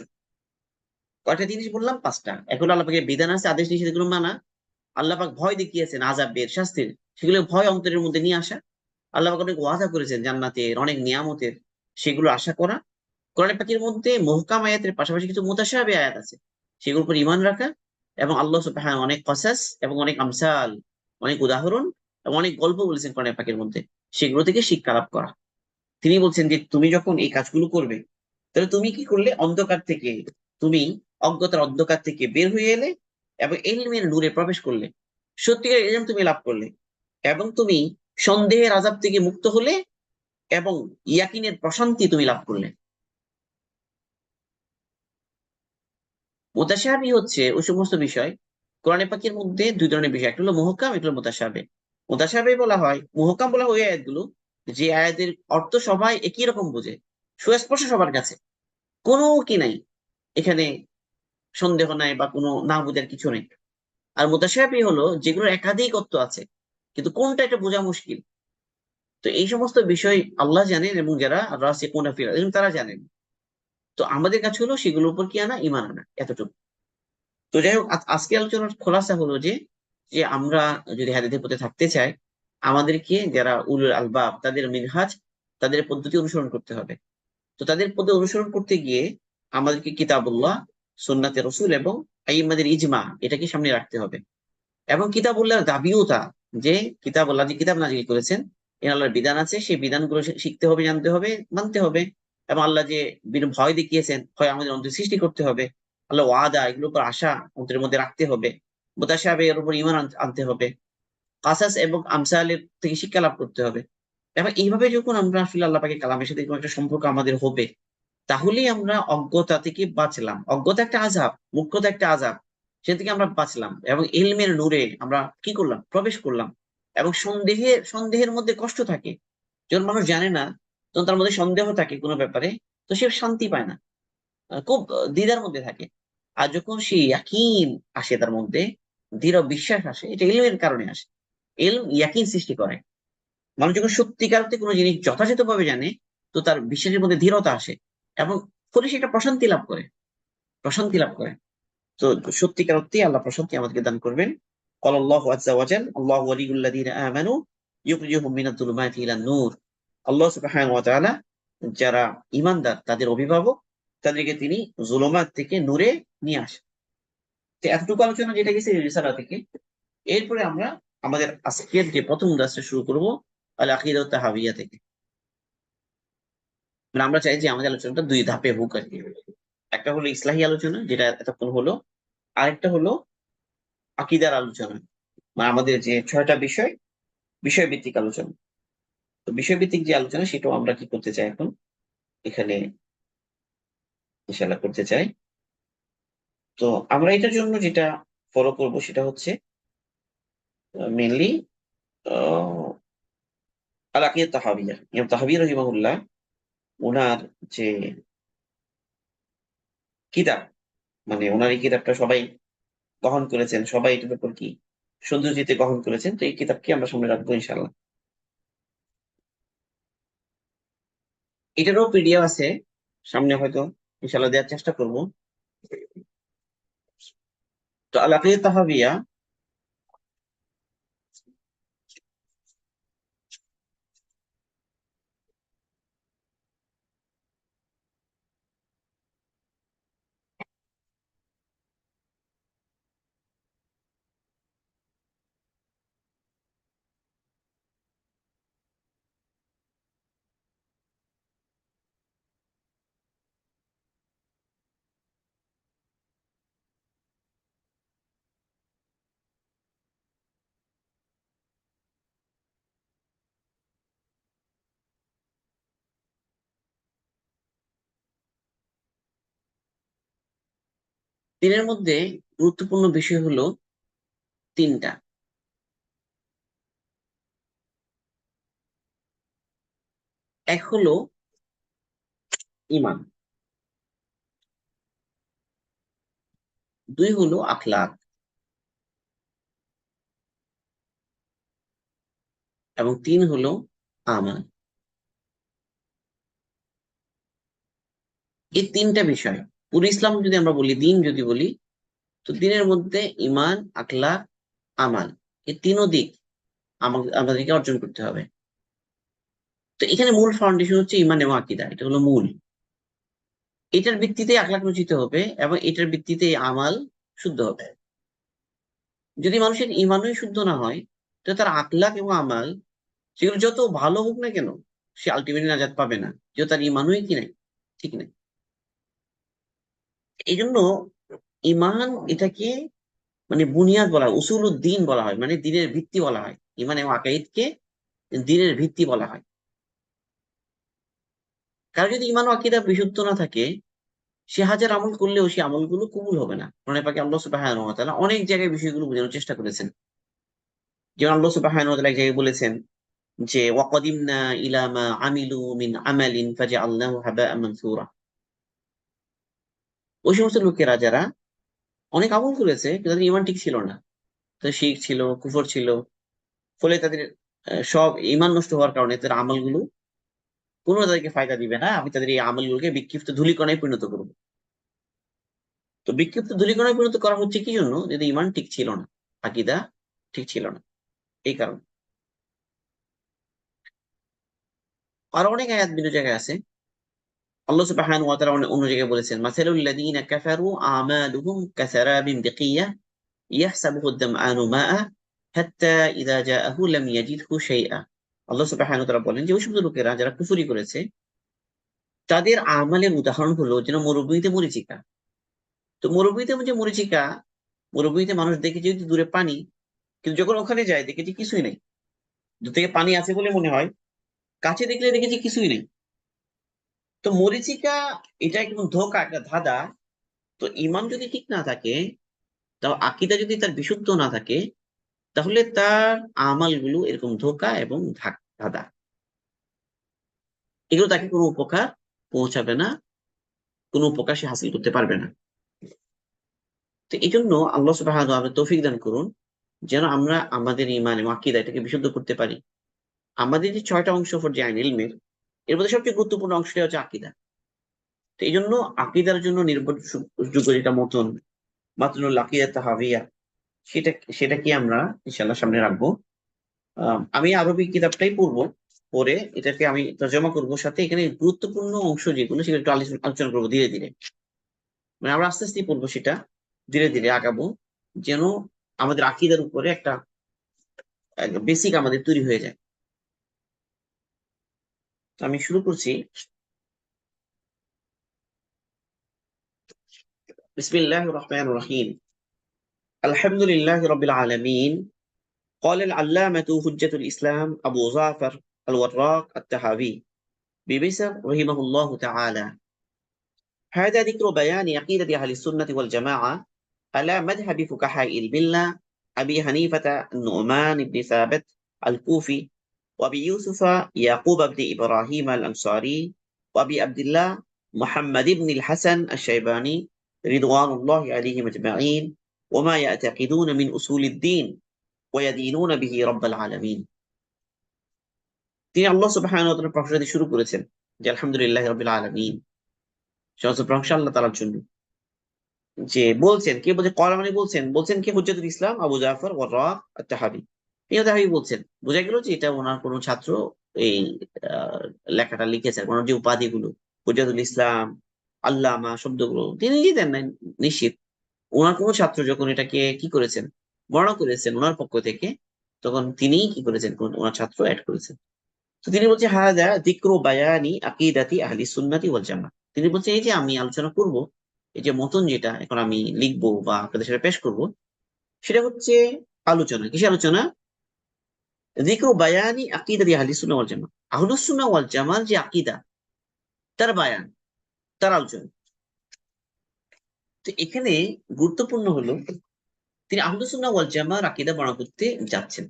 কয়টা জিনিস বললাম? 5টা। এখন আল্লাহ পাকের বিধান আছে, আদেশ নিষেধ, এগুলো মানা। আল্লাহ পাক ভয় দেখিয়েছেন আযাবের, শাস্তির, সেগুলো ভয় অন্তরের মধ্যে নিয়ে আসা। আল্লাহ পাক অনেক ওয়াদা করেছেন জান্নাতের, অনেক নিয়ামতের, সেগুলো আশা করা। কোরআন পাকের মধ্যে মুহকাম আয়াতের পাশাপাশি কিছু মুতাশাবিহ আয়াত আছে, সেগুলোর উপর ঈমান রাখা। এবং আল্লাহ সুবহানাহু অনেক কসাস এবং অনেক আমসাল, অনেক উদাহরণ এবং অনেক গল্প বলেছেন কোরআন পাকের মধ্যে, সেগুলো থেকে শিক্ষা লাভ করা। তিনি বলছেন যে তুমি যখন এই কাজগুলো করবে, তাহলে তুমি কি করলে? অন্ধকার থেকে, তুমি অজ্ঞতার অন্ধকার থেকে বের হয়ে এলে এবং ইলমের নূরে প্রবেশ করলে, সত্যিকার ইলম তুমি লাভ করলে, এবং তুমি সন্দেহের আযাব থেকে মুক্ত হলে এবং ইয়াকিনের প্রশান্তি তুমি লাভ করলে। মুতাশাবি হচ্ছে ওই সমস্ত বিষয় কোরআনে পাকের মধ্যে দুই ধরনের বিষয়, একটা হলো মুহকাম, একটা হলো মুতাশাবি। মুতাশাবি বলা হয়, মুহকাম বলা হয় ওই আয়াতগুলো যে আয়াতের অর্থ সবাই একই রকম বোঝে, সুস্পষ্ট সবার কাছে, কোনো কি নাই এখানে, সন্দেহ নাই বা কোনো না বোঝার কিছু নেই। আর মুতাশাবি হলো যেগুলোর একাধিক অর্থ আছে, কিন্তু কোনটা এটা বোঝা মুশকিল। তো এই সমস্ত বিষয় আল্লাহ জানেন এবং যারা রাসিখুনা ফিল ইলম তারা জানেন। তো আমাদের কাছে হলো সেগুলোর উপর কি আনা? ঈমান আনা, এতটুকু। তো যাই হোক, আজকে আলোচনার খোলাসা হলো যে যে আমরা যদি হাদিসের পথে থাকতে চাই, আমাদেরকে যারা উলুল আলবাব তাদের মিনহাজ, তাদের পদ্ধতি অনুসরণ করতে হবে। তো তাদের পদ্ধতি অনুসরণ করতে গিয়ে আমাদেরকে কিতাবুল্লাহ, সুন্নাতে রসুল এবং আইম্মাদের ইজমা এটাকে সামনে রাখতে হবে। এবং কিতাবুল্লাহর দাবিও তা, যে কিতাবুল্লাহ যে কিতাব নাজিল করেছেন, এর আল্লাহর বিধান আছে, সেই বিধানগুলো শিখতে হবে, জানতে হবে, মানতে হবে। এবং আল্লাহ যে ভয় দেখিয়েছেন, ভয় আমাদের অন্তরে সৃষ্টি করতে হবে। আল্লাহ ওয়াদা, এগুলোর উপর আশা অন্তরের মধ্যে রাখতে হবে। মুতাশাবিহ এর উপর ঈমান আনতে হবে। কাসাস এবং আমসালের থেকে শিক্ষা লাভ করতে হবে। এবং এইভাবে যখন আমরা আসলে আল্লাহ পাকের কালামের সাথে কোনো একটা সম্পর্ক আমাদের হবে, তাহলেই আমরা অজ্ঞতা থেকে বাঁচলাম। অজ্ঞতা একটা আযাব, মুখ্যতা একটা আযাব, সে থেকে আমরা বাঁচলাম এবং ইলমের নূরে আমরা কি করলাম? প্রবেশ করলাম। এবং সন্দেহের মধ্যে কষ্ট থাকে, যখন মানুষ জানে না, তখন তার মধ্যে সন্দেহ থাকে কোনো ব্যাপারে, তো সে শান্তি পায় না, খুব দ্বিধার মধ্যে থাকে। আর যখন সে ইয়াকিন আসে তার মধ্যে, দৃঢ় বিশ্বাস আসে, এটা ইলমের কারণে আসে। ইলম ইয়াকিন সৃষ্টি করে। মানুষ যখন সত্যিকার অর্থে কোনো জিনিস যথাযথভাবে জানে, তো তার বিশ্বাসের মধ্যে দৃঢ়তা আসে এবং ফলে সে একটা প্রশান্তি লাভ করে, প্রশান্তি লাভ করে। তো সত্যিকার অর্থে আল্লাহ প্রশান্তি আমাদেরকে দান করবেন। قال الله عز وجل الله ولي الذين آمنوا يخرجهم من الظلمات إلى النور। আল্লাহ সুবহানাহু ওয়া তাআলা যারা ঈমানদার তাদের অভিভাবক, তাদেরকে তিনি জুলুমাত থেকে নূরে নিয়ে আসেন। তো এতটুকু আলোচনা যেটা গেছে রিসালা থেকে। এরপরে আমরা আমাদের আজকের যে প্রথম দাসটা শুরু করব, আল আকিদাত তাহাবিয়া থেকে। মানে আমরা চাই যে আমাদের আলোচনাটা দুই ধাপে হোক আর কি। একটা হলো ইসলাহী আলোচনা, যেটা এতক্ষণ হলো। আরেকটা হলো আকিদার আলোচনা, মানে আমাদের যে 6টা বিষয়, বিষয়ভিত্তিক আলোচনা। তো বিষয়ভিত্তিক যে আলোচনা, সেটাও আমরা কি করতে চাই এখন এখানে ইনশাআল্লাহ করতে চাই। তো আমরা এটার জন্য যেটা ফলো করব সেটা হচ্ছে মেনলি আল আকিদাত তাহাবিয়া। ইমাম তাহাবী রাহিমাহুল্লাহ, ওনার যে কিতাব, মানে ওনার এই কিতাবটা সবাই গ্রহণ করেছেন, সবাই এটার উপর কি সৌন্দর্যতে গ্রহণ করেছেন। তো এই কিতাবকে আমরা সামনে রাখবো ইনশাআল্লাহ। এটারও পিডিএফ আছে, সামনে হয়তো ইনশাআল্লাহ দেওয়ার চেষ্টা করব। তো আল আকিদাত তাহাবিয়া, দিনের মধ্যে গুরুত্বপূর্ণ বিষয় হলো তিনটা। এক হলো ইমান, দুই হলো আখলাক, এবং তিন হলো আমাল। এই তিনটা বিষয় পুরো ইসলাম যদি আমরা বলি, দিন যদি বলি, তো দিনের মধ্যে ইমান, আখলাক, আমাল, এই তিনও দিক আমাদেরকে অর্জন করতে হবে। তো এখানে মূল ফাউন্ডেশন হচ্ছে ইমান এবং আকীদা, এটা হলো মূল। এটার ভিত্তিতে আখলাক রচিত হবে এবং এটার ভিত্তিতে আমাল শুদ্ধ হবে। যদি মানুষের ইমানই শুদ্ধ না হয়, তো তার আখলাক এবং আমাল সেগুলো যত ভালো হোক না কেন, সে আলটিমেটলি নাজাত পাবে না, যে তার ইমানই কি নাই, ঠিক নাই। এই জন্য ইমান এটাকে মানে বুনিয়াদ বলা হয়, উসুল উদ্দিন বলা হয়, মানে দিনের ভিত্তি বলা হয়। ইমান এবং আকাইদকে দিনের ভিত্তি বলা হয়। কারণ যদি ইমান ও আকীদা বিশুদ্ধ না থাকে, সে হাজার আমল করলেও সে আমলগুলো কবুল হবে না। কোরআনে পাকে আল্লাহ সুবহানাহু ওয়া তাআলা অনেক জায়গায় বিষয়গুলো বোঝানোর চেষ্টা করেছেন। যেমন আল্লাহ সুবহানাহু ওয়া তাআলা এক জায়গায় বলেছেন যে ওয়াকাদিমনা ইলা মা আমিলু মিন আমালিন ফাজআলনাহু হাবাআন মানসুরা। ওই সমস্ত লোকেরা যারা অনেক আমল করেছে কিন্তু তাদের ইমান ঠিক ছিল না, তাদের শিরক ছিল, কুফর ছিল, ফলে তাদের সব ইমান নষ্ট হওয়ার কারণে তাদের আমলগুলো কোনো তাদেরকে ফায়দা দিবে না। আমি তাদের এই আমলগুলোকে বিক্ষিপ্ত ধূলিকণায় পরিণত করবো। তো বিক্ষিপ্ত ধূলিকণায় পরিণত করা হচ্ছে কি জন্য? যদি ইমান ঠিক ছিল না, আকীদা ঠিক ছিল না, এই কারণে। আরো অনেক আয়াত বিভিন্ন জায়গায় আছে। আল্লাহ সুবহানাহু ওয়া তাআলা অন্য জায়গায় বলেছেন মাসালুল লাযীনা কাফারু আমালুহুম কাসারাবিন বিকিয়াহ ইয়াহসাবুহু আদ-দামআনু মাআ হাত্তা ইযা জাআহু লাম ইয়াজিদহু শাইআ। আল্লাহ সুবহানাহু ওয়া তাআলা বলেন যে ওই সমস্ত লোকেরা যারা কুফরি করেছে, তাদের আমালের উদাহরণ হলো যেন মরুভূমিতে মরীচিকা। তো মরুভূমিতে যে মরীচিকা, মরুভূমিতে মানুষ দেখে যেহেতু দূরে পানি, কিন্তু যখন ওখানে যায় দেখে যে কিছুই নেই। দূর থেকে পানি আছে বলে মনে হয়, কাছে দেখলে দেখেছি কিছুই নেই। তো মরীচিকা এটা একদম ধোঁকা, একটা ধাঁধা। তো ইমান যদি ঠিক না থাকে, তাও আকীদা যদি তার বিশুদ্ধ না থাকে, তাহলে তার আমালগুলো এরকম ধোঁকা এবং ধাঁধা, এগুলো তাকে কোনো উপকার পৌঁছাবে না, কোনো উপকার সে হাসিল করতে পারবে না। তো এই জন্য আল্লাহ সুবহানাহু ওয়া তাআলা তৌফিক দান করুন যেন আমরা আমাদের ইমান এবং আকীদা এটাকে বিশুদ্ধ করতে পারি। আমাদের যে ৬টা অংশ ফরজ ইলমের, এর মধ্যে সবচেয়ে গুরুত্বপূর্ণ অংশটা হচ্ছে আকীদা। তো এই জন্য আকীদার জন্য নির্ভরযোগ্য যেটা মতন মাতনুল আকিদাত তাহাবিয়া, সেটা সেটা কি আমরা ইনশাআল্লাহ সামনে রাখবো। আমি আরবি কিতাবটাই পড়বো, পড়ে এটাকে আমি তরজমা করবো, সাথে এখানে গুরুত্বপূর্ণ অংশ যেগুলো সেগুলো একটু আলোচনা করবো ধীরে ধীরে। মানে আমরা আস্তে আস্তে পড়বো সেটা, ধীরে ধীরে আগাবো, যেন আমাদের আকীদার উপরে একটা বেসিক আমাদের তৈরি হয়ে যায়। তো আমি শুরু করছি। বিসমিল্লাহির রহমানির রহিম। আলহামদুলিল্লাহি রাব্বিল আলামিন। قال العلامة حجة الإسلام أبو جعفر الوراق الطحاوي بمصر رحمه الله تعالى: هذا ذكر بيان عقيدة أهل السنة والجماعة على مذهب فقهاء الملة أبي حنيفة النعمان بن ثابت الكوفي، وأبي يوسف يعقوب بن إبراهيم الأنصاري، وأبي عبد الله محمد بن الحسن الشيباني رضوان الله عليهم أجمعين، وما يعتقدون من أصول الدين ويدينون به رب العالمين. তিনি আল্লাহ সুবহানাহু ওয়া তাআলার প্রশংসা দিয়ে শুরু করেছেন যে আলহামদুলিল্লাহি রাব্বিল আলামিন, সমস্ত প্রশংসা আল্লাহ তাআলার জন্য। যে বলছেন কে, বলছে কলা মানে বলছেন, বলছেন কে? হুজ্জাতুল ইসলাম আবু জাফর ওয়াররাক আত-তাহাবি। এই তাহাবি বলছেন, বোঝা গেল যে এটা ওনার কোনো ছাত্র এই আহ, লেখাটা লিখেছেন। ওনার যে উপাধিগুলো হুজ্জাতুল ইসলাম, আল্লামা শব্দগুলো তিনি নিজে দেন নাই, নিশ্চিত। ওনার কোনো ছাত্র যখন এটাকে কি করেছেন, বর্ণনা করেছেন ওনার পক্ষ থেকে, তখন তিনিই কি করেছেন, ওনার ছাত্র অ্যাড করেছেন। তো তিনি বলছে হাদা যিকরু বায়ানি আকিদাতি আহলি সুন্নাতি ওয়াল জামাত। তিনি বলছে এই যে আমি আলোচনা করব, এই যে মতন যেটা এখন আমি লিখবো বা আপনাদের সাথে পেশ করব, সেটা হচ্ছে আলোচনা। কিসের আলোচনা? যিকরু বায়ানি আকিদাতি আহলি সুন্নাহ ওয়াল জামাত। আহলুস সুন্নাহ ওয়াল জামাত যে আকীদা, তার বায়ান, তার আলোচনা। তো এখানে গুরুত্বপূর্ণ হলো তিনি আহলুস সুন্নাহ ওয়াল জামার আকীদা বর্ণনা করতে যাচ্ছেন।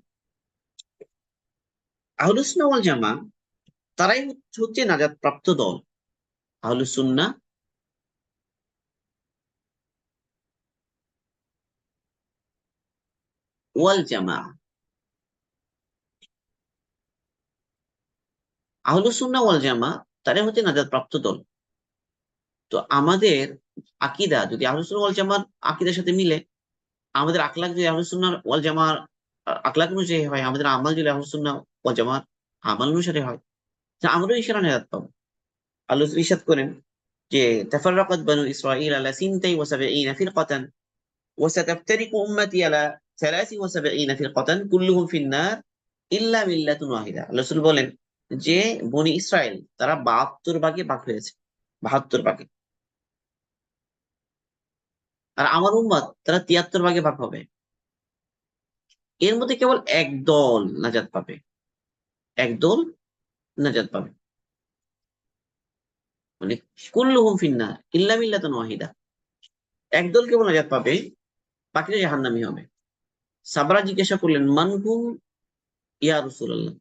আহলুস সুন্নাহ ওয়াল জামা তারাই হচ্ছে নাজাত প্রাপ্ত দল। আহলুস সুন্নাহ ওয়াল জামা, আহলুস সুন্নাহ ওয়াল জামা তারাই হচ্ছে নাজাত প্রাপ্ত দল। তো আমাদের আকীদা যদি আহলুস সুন্নাহ ওয়াল জামার আকীদার সাথে মিলে, আমাদের আখলাক যদি আহলুস সুন্নাহ ওয়াল জামার আখলাক অনুযায়ী হয়, আমাদের আমাল যদি আহলুস সুন্নাহ ওয়াল জামার আমাল অনুসারে হয়, তা আমরাও ইনশাআল্লাহ নাজাত পাবো। আল্লাহ ইরশাদ করেন যে তাফাররাকাত বানু ইসরাঈল আলা সিনতাই ওয়া সাবঈনা ফিরকাতান ওয়া সাতাফতারিকু উম্মতি আলা 73 ফিরকাতান কুল্লুহুম ফিন-নার ইল্লা মিল্লাতুন ওয়াহিদা। আল্লাহ রাসূল বলেন যে বনি ইসরাইল তারা 72 ভাগে ভাগ হয়েছে, 72 ভাগে। আর আমার উম্মত তারা 73 ভাগে ভাগ হবে। এর মধ্যে কেবল এক দল নাজাত পাবে, এক দল নাজাত পাবে। মানে কুল্লুহুম ফিন-নার ইল্লা মিল্লাতুন ওয়াহিদা, এক দল কেবল নাজাত পাবে, বাকিরা জাহান্নামী হবে। সাবরা জিজ্ঞাসা করলেন মান হুম ইয়া রাসূলুল্লাহ,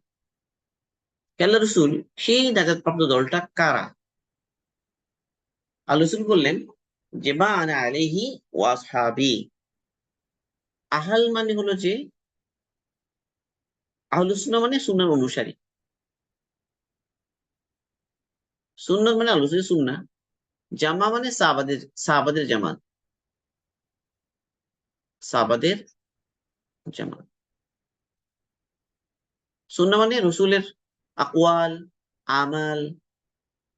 আল্লাহ রাসূল সেই নাজাত প্রাপ্ত দলটা কারা? আল্লাহ রাসূল বললেন যে মা আনা আলাইহি ওয়া আসহাবি। আহাল মানে হলো যে আহলুস সুন্নাহ মানে সুন্নাহর অনুসারী, সুন্নাহ মানে আহলুস সুন্নাহ, জামা মানে সাহাবাদের, সাহাবাদের জামাত, সাহাবাদের জামাত। সুন্নাহ মানে রসুলের আকওয়াল, আমাল,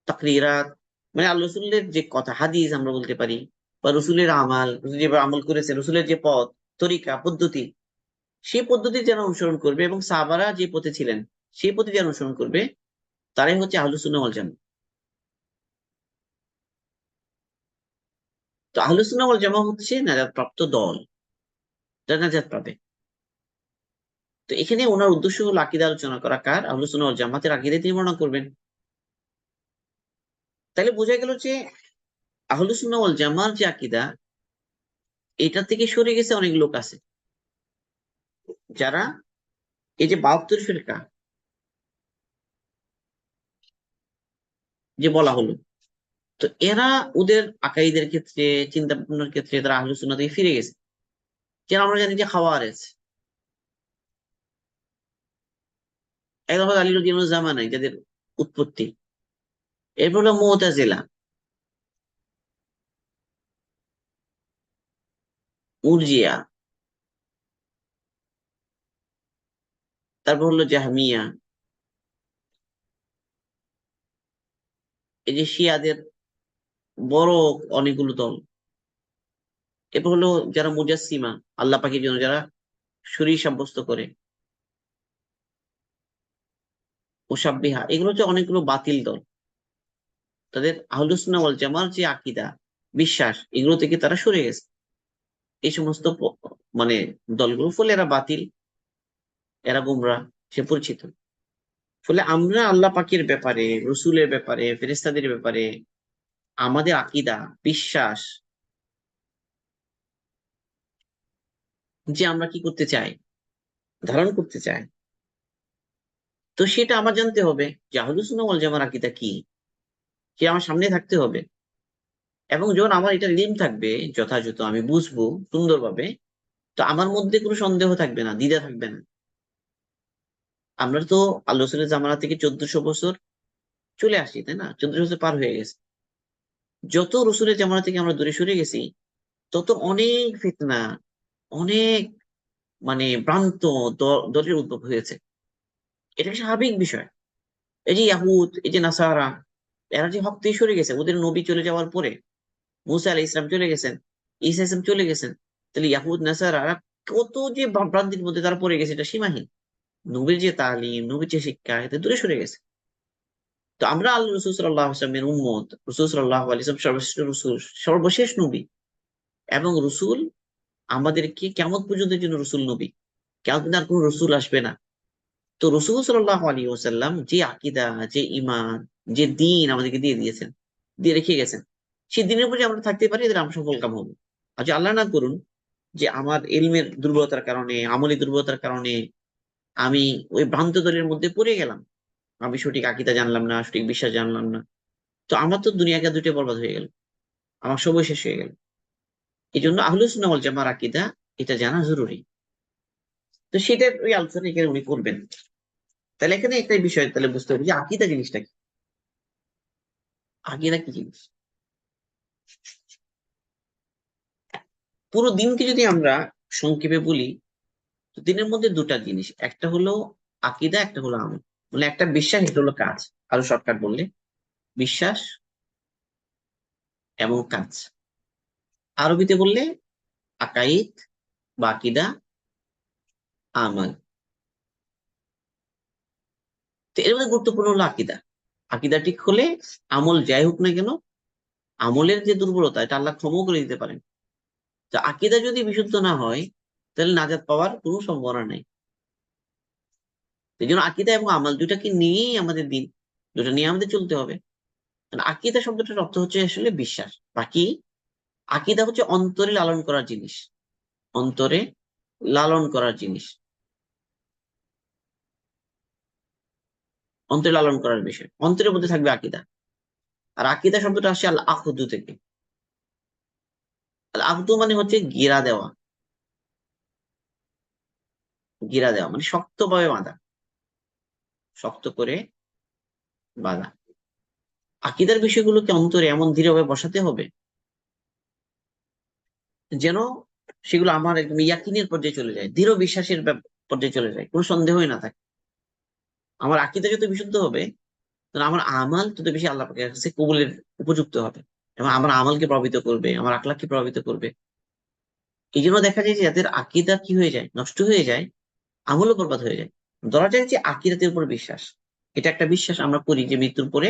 তাকরিরাত, মানে আল্লাহ রসুলের যে কথা হাদিস আমরা বলতে পারি, বা রসুলের আমাল, রসুল যেভাবে আমল করেছে, রসুলের যে পথ তরিকা পদ্ধতি, সেই পদ্ধতি যারা অনুসরণ করবে এবং সাহাবারা যে পথে ছিলেন সেই পথে যারা অনুসরণ করবে, তারাই হচ্ছে আহলুস সুন্নাহ ওয়াল জামাত। তো আহলুস সুন্নাহ ওয়াল জামাত হচ্ছে নাজাত প্রাপ্ত দল, যারা নাজাত পাবে। তো এখানে ওনার উদ্দেশ্য হলো আকীদা আলোচনা করা, কার? আহলুস সুন্নাহ ওয়াল জামাতের আকীদা তিনি বর্ণনা করবেন। তাহলে বোঝা গেল যে আহলুস সুন্নাহ ওয়াল জামার যে আকীদা, এটা থেকে সরে গেছে অনেক লোক আছে, যারা এই যে 72 ফিরকা যে বলা হলো, তো এরা ওদের আকাইদের ক্ষেত্রে, চিন্তা ভাবনার ক্ষেত্রে তারা আহলুস সুন্নাহ থেকে ফিরে গেছে। যেন আমরা জানি যে খাওয়ারেজ, একদম আলী রাদিয়াল্লাহু জামানায় যাদের উৎপত্তি। এরপর হলো মুতাজিলা, মুরজিয়া, তারপর হলো জাহমিয়া, এই যে শিয়াদের বড় অনেকগুলো দল। এরপর হলো যারা মুজাসসিমা, আল্লাহ পাকের জন্য যারা শরীর সাব্যস্ত করে, মুসাব্বিহা, এগুলো হচ্ছে অনেকগুলো বাতিল দল। তাদের আহলুস সুন্নাহ ওয়াল জামার যে আকীদা, বিশ্বাস, এগুলো থেকে তারা সরে গেছে, এই সমস্ত মানে দলগুলো। ফলে এরা বাতিল, এরা গোমরাহ সে পরিচিত। ফলে আমরা আল্লাহ পাকের ব্যাপারে, রসুলের ব্যাপারে, ফেরেশতাদের ব্যাপারে আমাদের আকীদা, বিশ্বাস, যে আমরা কি করতে চাই, ধারণ করতে চাই, তো সেটা আমার জানতে হবে যে আহলুস সুন্নাহ ওয়াল জামার আকীদা কি, সে আমার সামনে থাকতে হবে। এবং যখন আমার এটা লিম থাকবে, যথাযথ আমি বুঝবো সুন্দরভাবে, তো আমার মধ্যে কোনো সন্দেহ থাকবে না, দ্বিধা থাকবে না। আমরা তো আল্লাহ রসুলের জামানা থেকে 1400 বছর চলে আসি, তাই না? 1400 বছর পার হয়ে গেছে। যত রসুলের জামানা থেকে আমরা দূরে সরে গেছি, তত অনেক ফিতনা, অনেক মানে ভ্রান্ত দলের উদ্ভব হয়েছে। এটা একটা স্বাভাবিক বিষয়। এই যে ইয়াহুদ, এই যে নাসারা, এরা যে হক থেকে সরে গেছে, ওদের নবী চলে যাওয়ার পরে, মুসা আলাইহিস সালাম চলে গেছেন, ঈসা আলাইহিস সালাম চলে গেছেন, তাহলে ইয়াহুদ নাসারা কত যে ভ্রান্তির মধ্যে তারা পড়ে গেছে, এটা সীমাহীন। নবীর যে তালিম, নবীর যে শিক্ষা, এতে দূরে সরে গেছে। তো আমরা আল্লাহ রসুল সাল্লাল্লাহু আলাইহি ওয়াসাল্লামের উম্মত, রসুল সাল্লাল্লাহু আলাইহি ওয়াসাল্লাম সর্বশ্রেষ্ঠ রসুল, সর্বশেষ নবী। এবং রসুল আমাদেরকে কিয়ামত পর্যন্ত জন্য রসুল নবী, কিয়ামত পর্যন্ত আর কোন রসুল আসবে না। তো রসুল সাল্লাল্লাহু আলাইহি ওয়াসাল্লাম যে আকীদা, যে ঈমান, যে দ্বীন আমাদেরকে দিয়ে দিয়েছেন, দিয়ে রেখে গেছেন, সেই দিনের উপরে আমরা থাকতে পারি, তাহলে আমরা সফল কাম হবো। আর যদি আল্লাহ না করুন যে আমার ইলমের দুর্বলতার কারণে, আমলি দুর্বলতার কারণে আমি ওই ভ্রান্ত দলের মধ্যে পড়ে গেলাম, আমি সঠিক আকীদা জানলাম না, সঠিক বিশ্বাস জানলাম না, তো আমার তো দুনিয়াকে দুইটা বরবাদ হয়ে গেল, আমার সময় শেষ হয়ে গেল। এই জন্য আহলুস সুন্নাহ ওয়াল জামার আকীদা এটা জানা জরুরি। তো সেটার ওই আলোচনা এখানে উনি করবেন। তাহলে এখানে একটা বিষয় তাহলে বুঝতে হবে যে আকীদা জিনিসটা কি, আকীদা কি জিনিস। পুরো দিনকে যদি আমরা সংক্ষেপে বলি, তো দিনের মধ্যে দুটা জিনিস, একটা হলো আকীদা, একটা হলো আমল। মানে একটা বিশ্বাস, এটা হলো কাজ। আরো শর্টকাট বললে বিশ্বাস এবং কাজ। আরবিতে বললে আকাইদ বা আকীদা, আমাল। তো এর মধ্যে গুরুত্বপূর্ণ হলো আকীদা। আকীদা ঠিক হলে আমল যাই হোক না কেন, আমলের যে দুর্বলতা এটা আল্লাহ ক্ষমাও করে দিতে পারেন। তো আকীদা যদি বিশুদ্ধ না হয়, তাহলে নাজাত পাওয়ার কোনো সম্ভাবনা নেই। এই জন্য আকীদা এবং আমল দুটাকে নিয়েই আমাদের দিন, দুটা নিয়ে আমাদের চলতে হবে। কারণ আকীদা শব্দটার অর্থ হচ্ছে আসলে বিশ্বাস। বাকি আকীদা হচ্ছে অন্তরে লালন করার জিনিস, অন্তরে লালন করার জিনিস, অন্তরে লালন করার বিষয়, অন্তরের মধ্যে থাকবে আকীদা। আর আকীদা শব্দটা আসে আল আখদু থেকে। আল আখদু মানে হচ্ছে গিরা দেওয়া, গিরা দেওয়া মানে শক্তভাবে বাঁধা, শক্ত করে বাঁধা। আকীদার বিষয়গুলোকে অন্তরে এমন দৃঢ়ভাবে বসাতে হবে যেন সেগুলো আমার একদম ইয়াকিনের পর্যায়ে চলে যায়, দৃঢ় বিশ্বাসের পর্যায়ে চলে যায়, কোনো সন্দেহই না থাকে। আমার আকীদা যত বিশুদ্ধ হবে, তখন আমার আমাল তত বেশি আল্লাহ পাকের কাছে কবুলের উপযুক্ত হবে, এবং আমার আমলকে প্রভাবিত করবে, আমার আখলাককে প্রভাবিত করবে। এই জন্য দেখা যায় যে যাদের আকীদা কি হয়ে যায়, নষ্ট হয়ে যায়, আমলও বরবাদ হয়ে যায়। ধরা যায় যে আকীদাতের উপর বিশ্বাস, এটা একটা বিশ্বাস আমরা করি যে মৃত্যুর পরে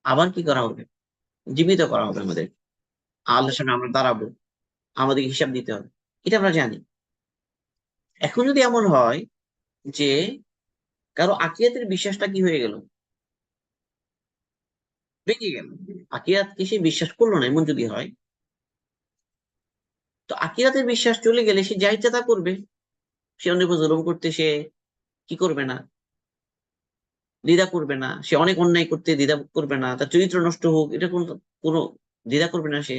আবার কি করা হবে, জীবিত করা হবে আমাদের, আল্লাহর সামনে আমরা দাঁড়াবো, আমাদের হিসাব দিতে হবে, এটা আমরা জানি। এখন যদি এমন হয় যে কারো আকিয়াতের বিশ্বাসটা কি হয়ে গেল, ভেঙে গেল, আকিরাতকে সে বিশ্বাস করলো না, এমন যদি হয়, তো আকিরাতের বিশ্বাস চলে গেলে সে যা ইচ্ছা তা করবে। সে অন্যের উপর জুলুম করতে সে কি করবে না, দ্বিধা করবে না। সে অনেক অন্যায় করতে দ্বিধা করবে না, তার চরিত্র নষ্ট হোক, এটা কোনো দ্বিধা করবে না সে।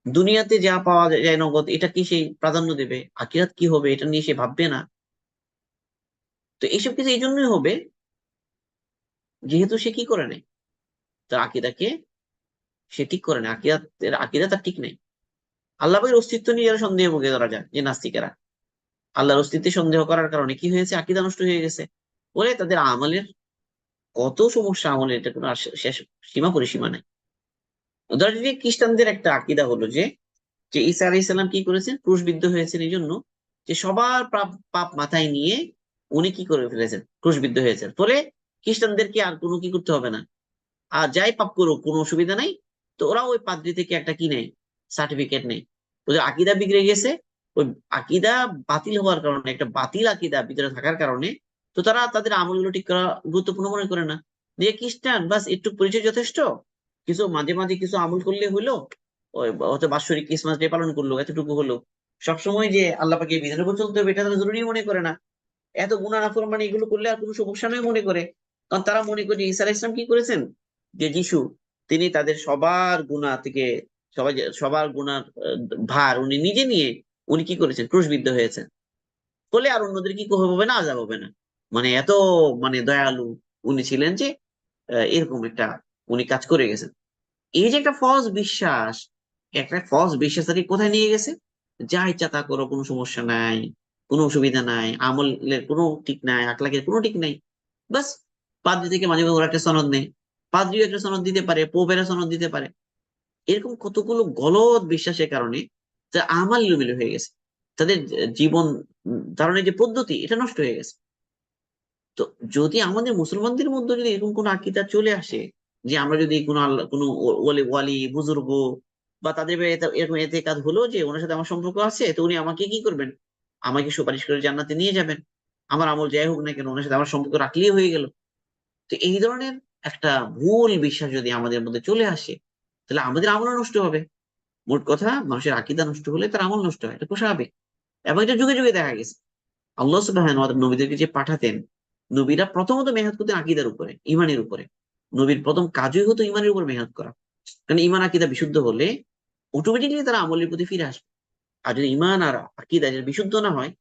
দুনিয়াতে যা পাওয়া যায় নগদ, এটা কি সে প্রাধান্য দেবে, আকিরাত কি হবে এটা নিয়ে সে ভাববে না। তো এইসব কিছু এই জন্যই হবে যেহেতু সে কি করে নেয়, তার আকিদাকে সে ঠিক করে নেয়, আকিদা তার ঠিক নেই। আল্লাহ পাকের অস্তিত্ব নিয়ে যারা সন্দেহ মুখে ধরা যায়, যে নাস্তিকেরা আল্লাহর অস্তিত্বে সন্দেহ করার কারণে কি হয়েছে, আকীদা নষ্ট হয়ে গেছে। বলে তাদের আমলের কত সমস্যা, আমলের এটা কোনো আর শেষ সীমা পরিসীমা নাই। ধরো যে খ্রিস্টানদের একটা আকীদা হলো যে যে ঈসা আলাইহিস সালাম কি করেছেন, ক্রুশবিদ্ধ হয়েছেন এই জন্য যে সবার পাপ পাপ মাথায় নিয়ে উনি কি করে ফেলেছেন, ক্রুশবিদ্ধ হয়েছেন। ফলে খ্রিস্টানদেরকে আর কোনো কি করতে হবে না, আর যাই পাপ করুক কোনো অসুবিধা নাই। তো ওরা ওই পাদ্রী থেকে একটা কি নেই, সার্টিফিকেট নেই। ওদের আকীদা বিগড়ে গেছে, ওই আকীদা বাতিল হওয়ার কারণে, একটা বাতিল আকীদা ভিতরে থাকার কারণে, তো তারা তাদের আমলগুলো ঠিক করা গুরুত্বপূর্ণ মনে করে না। যে খ্রিস্টান বাস একটু পরিচয় যথেষ্ট, কিছু মাঝে মাঝে কিছু আমল করলে হইলো, ওই হয়তো বাৎসরিক ক্রিসমাস ডে পালন করলো, এতটুকু হলো। সবসময় যে আল্লাহ পাকে বিধানের উপর চলতে হবে এটা তারা জরুরি মনে করে না। এত গুনাহ নাফরমানি এগুলো করলে আর কোনো সমস্যা নয় মনে করে। কারণ তারা মনে করে যে ঈসা আলাইহিস সালাম কি করেছেন, যে যিশু, তিনি তাদের সবার গুনাহ থেকে, সবার গুনার ভার উনি নিজে নিয়ে উনি কি করেছেন, ক্রুশবিদ্ধ হয়েছেন। ফলে আর অন্যদের কি হবে না, আযাব হবে না। মানে এত মানে দয়ালু উনি ছিলেন যে এরকম একটা উনি কাজ করে গেছেন। এই যে একটা ফলস বিশ্বাস, একটা ফলস বিশ্বাস তাকে কোথায় নিয়ে গেছে, যা ইচ্ছা তা করো, কোনো সমস্যা নাই, কোনো অসুবিধা নাই, আমলের কোনো ঠিক নাই, আকলাকের কোনো ঠিক নাই। বাস পাদ্রী থেকে মাঝে মাঝে ওরা একটা সনদ নেই, পাদ্রীও একটা সনদ দিতে পারে, পোপেরা সনদ দিতে পারে। এরকম কতগুলো গলত বিশ্বাসের কারণে যা আমাল এলোমেলো হয়ে গেছে, তাদের জীবন ধারণের যে পদ্ধতি এটা নষ্ট হয়ে গেছে। তো যদি আমাদের মুসলমানদের মধ্যে যদি এরকম কোন আকীদা চলে আসে, যে আমরা যদি কোনো আল্লাহ কোনো ওলি ওয়ালি বুজুর্গ বা তাদের এরকম এতে কাজ হলো যে ওনার সাথে আমার সম্পর্ক আছে, তো উনি আমাকে কি করবেন, আমাকে সুপারিশ করে জান্নাতে নিয়ে যাবেন, আমার আমল যাই হোক না কেন ওনার সাথে আমার সম্পর্ক রাখলেই হয়ে গেল। তো এই ধরনের একটা ভুল বিশ্বাস যদি আমাদের মধ্যে চলে আসে, তাহলে আমাদের আমল নষ্ট হবে। মোট কথা, মানুষের আকীদা নষ্ট হলে তার আমল নষ্ট হয়, এটা খুব স্বাভাবিক। এবং এটা যুগে যুগে দেখা গেছে। আল্লাহ সুবহানাহু ওয়া তাআলা নবীদেরকে যে পাঠাতেন, নবীরা প্রথমত মেহনত করতেন আকীদার উপরে, ইমানের উপরে। নবীর প্রথম কাজই হতো ইমানের উপর মেহনত করা। কারণ ইমান আকীদা বিশুদ্ধ হলে অটোমেটিক্যালি তারা আমলের প্রতি ফিরে আসবে। আর যদি ইমান আর আকীদা যদি বিশুদ্ধ না হয়,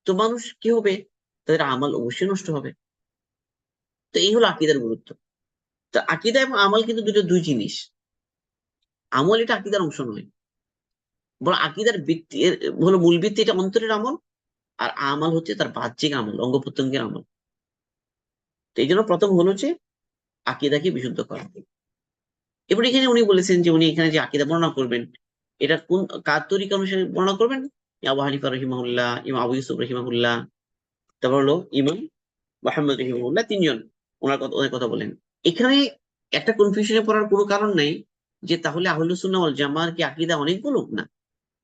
তো মানুষ কি হবে, তাদের আমল অবশ্যই নষ্ট হবে। তো এই হলো আকীদার গুরুত্ব। তো আকীদা এবং আমল কিন্তু দুটো দুই জিনিস। আমল এটা আকীদার অংশ নয়, বরং আকীদার ভিত্তি হলো মূল ভিত্তি, এটা অন্তরের আমল। আর আমল হচ্ছে তার বাহ্যিক আমল, অঙ্গ প্রত্যঙ্গের আমল। তো এই জন্য প্রথম হলো যে আকীদাকে বিশুদ্ধ করা। এবার এখানে উনি বলেছেন যে উনি এখানে যে আকীদা বর্ণনা করবেন, এটা কোন কার তরিকা অনুসারে বর্ণনা করবেন? আবু হানিফা রহিমাহুল্লাহ, ইমাম আবু ইউসুফ রহিমাহুল্লাহ, তারপর হলো ইমাম মুহাম্মদ রহিমাহুল্লাহ, তিনজন ওনার কথা বলেন। এখানে একটা কনফিউশনে পড়ার কোনো কারণ নাই যে তাহলে আহলুস সুন্নাহ ওয়াল জামার কি আকীদা অনেকগুলো? না,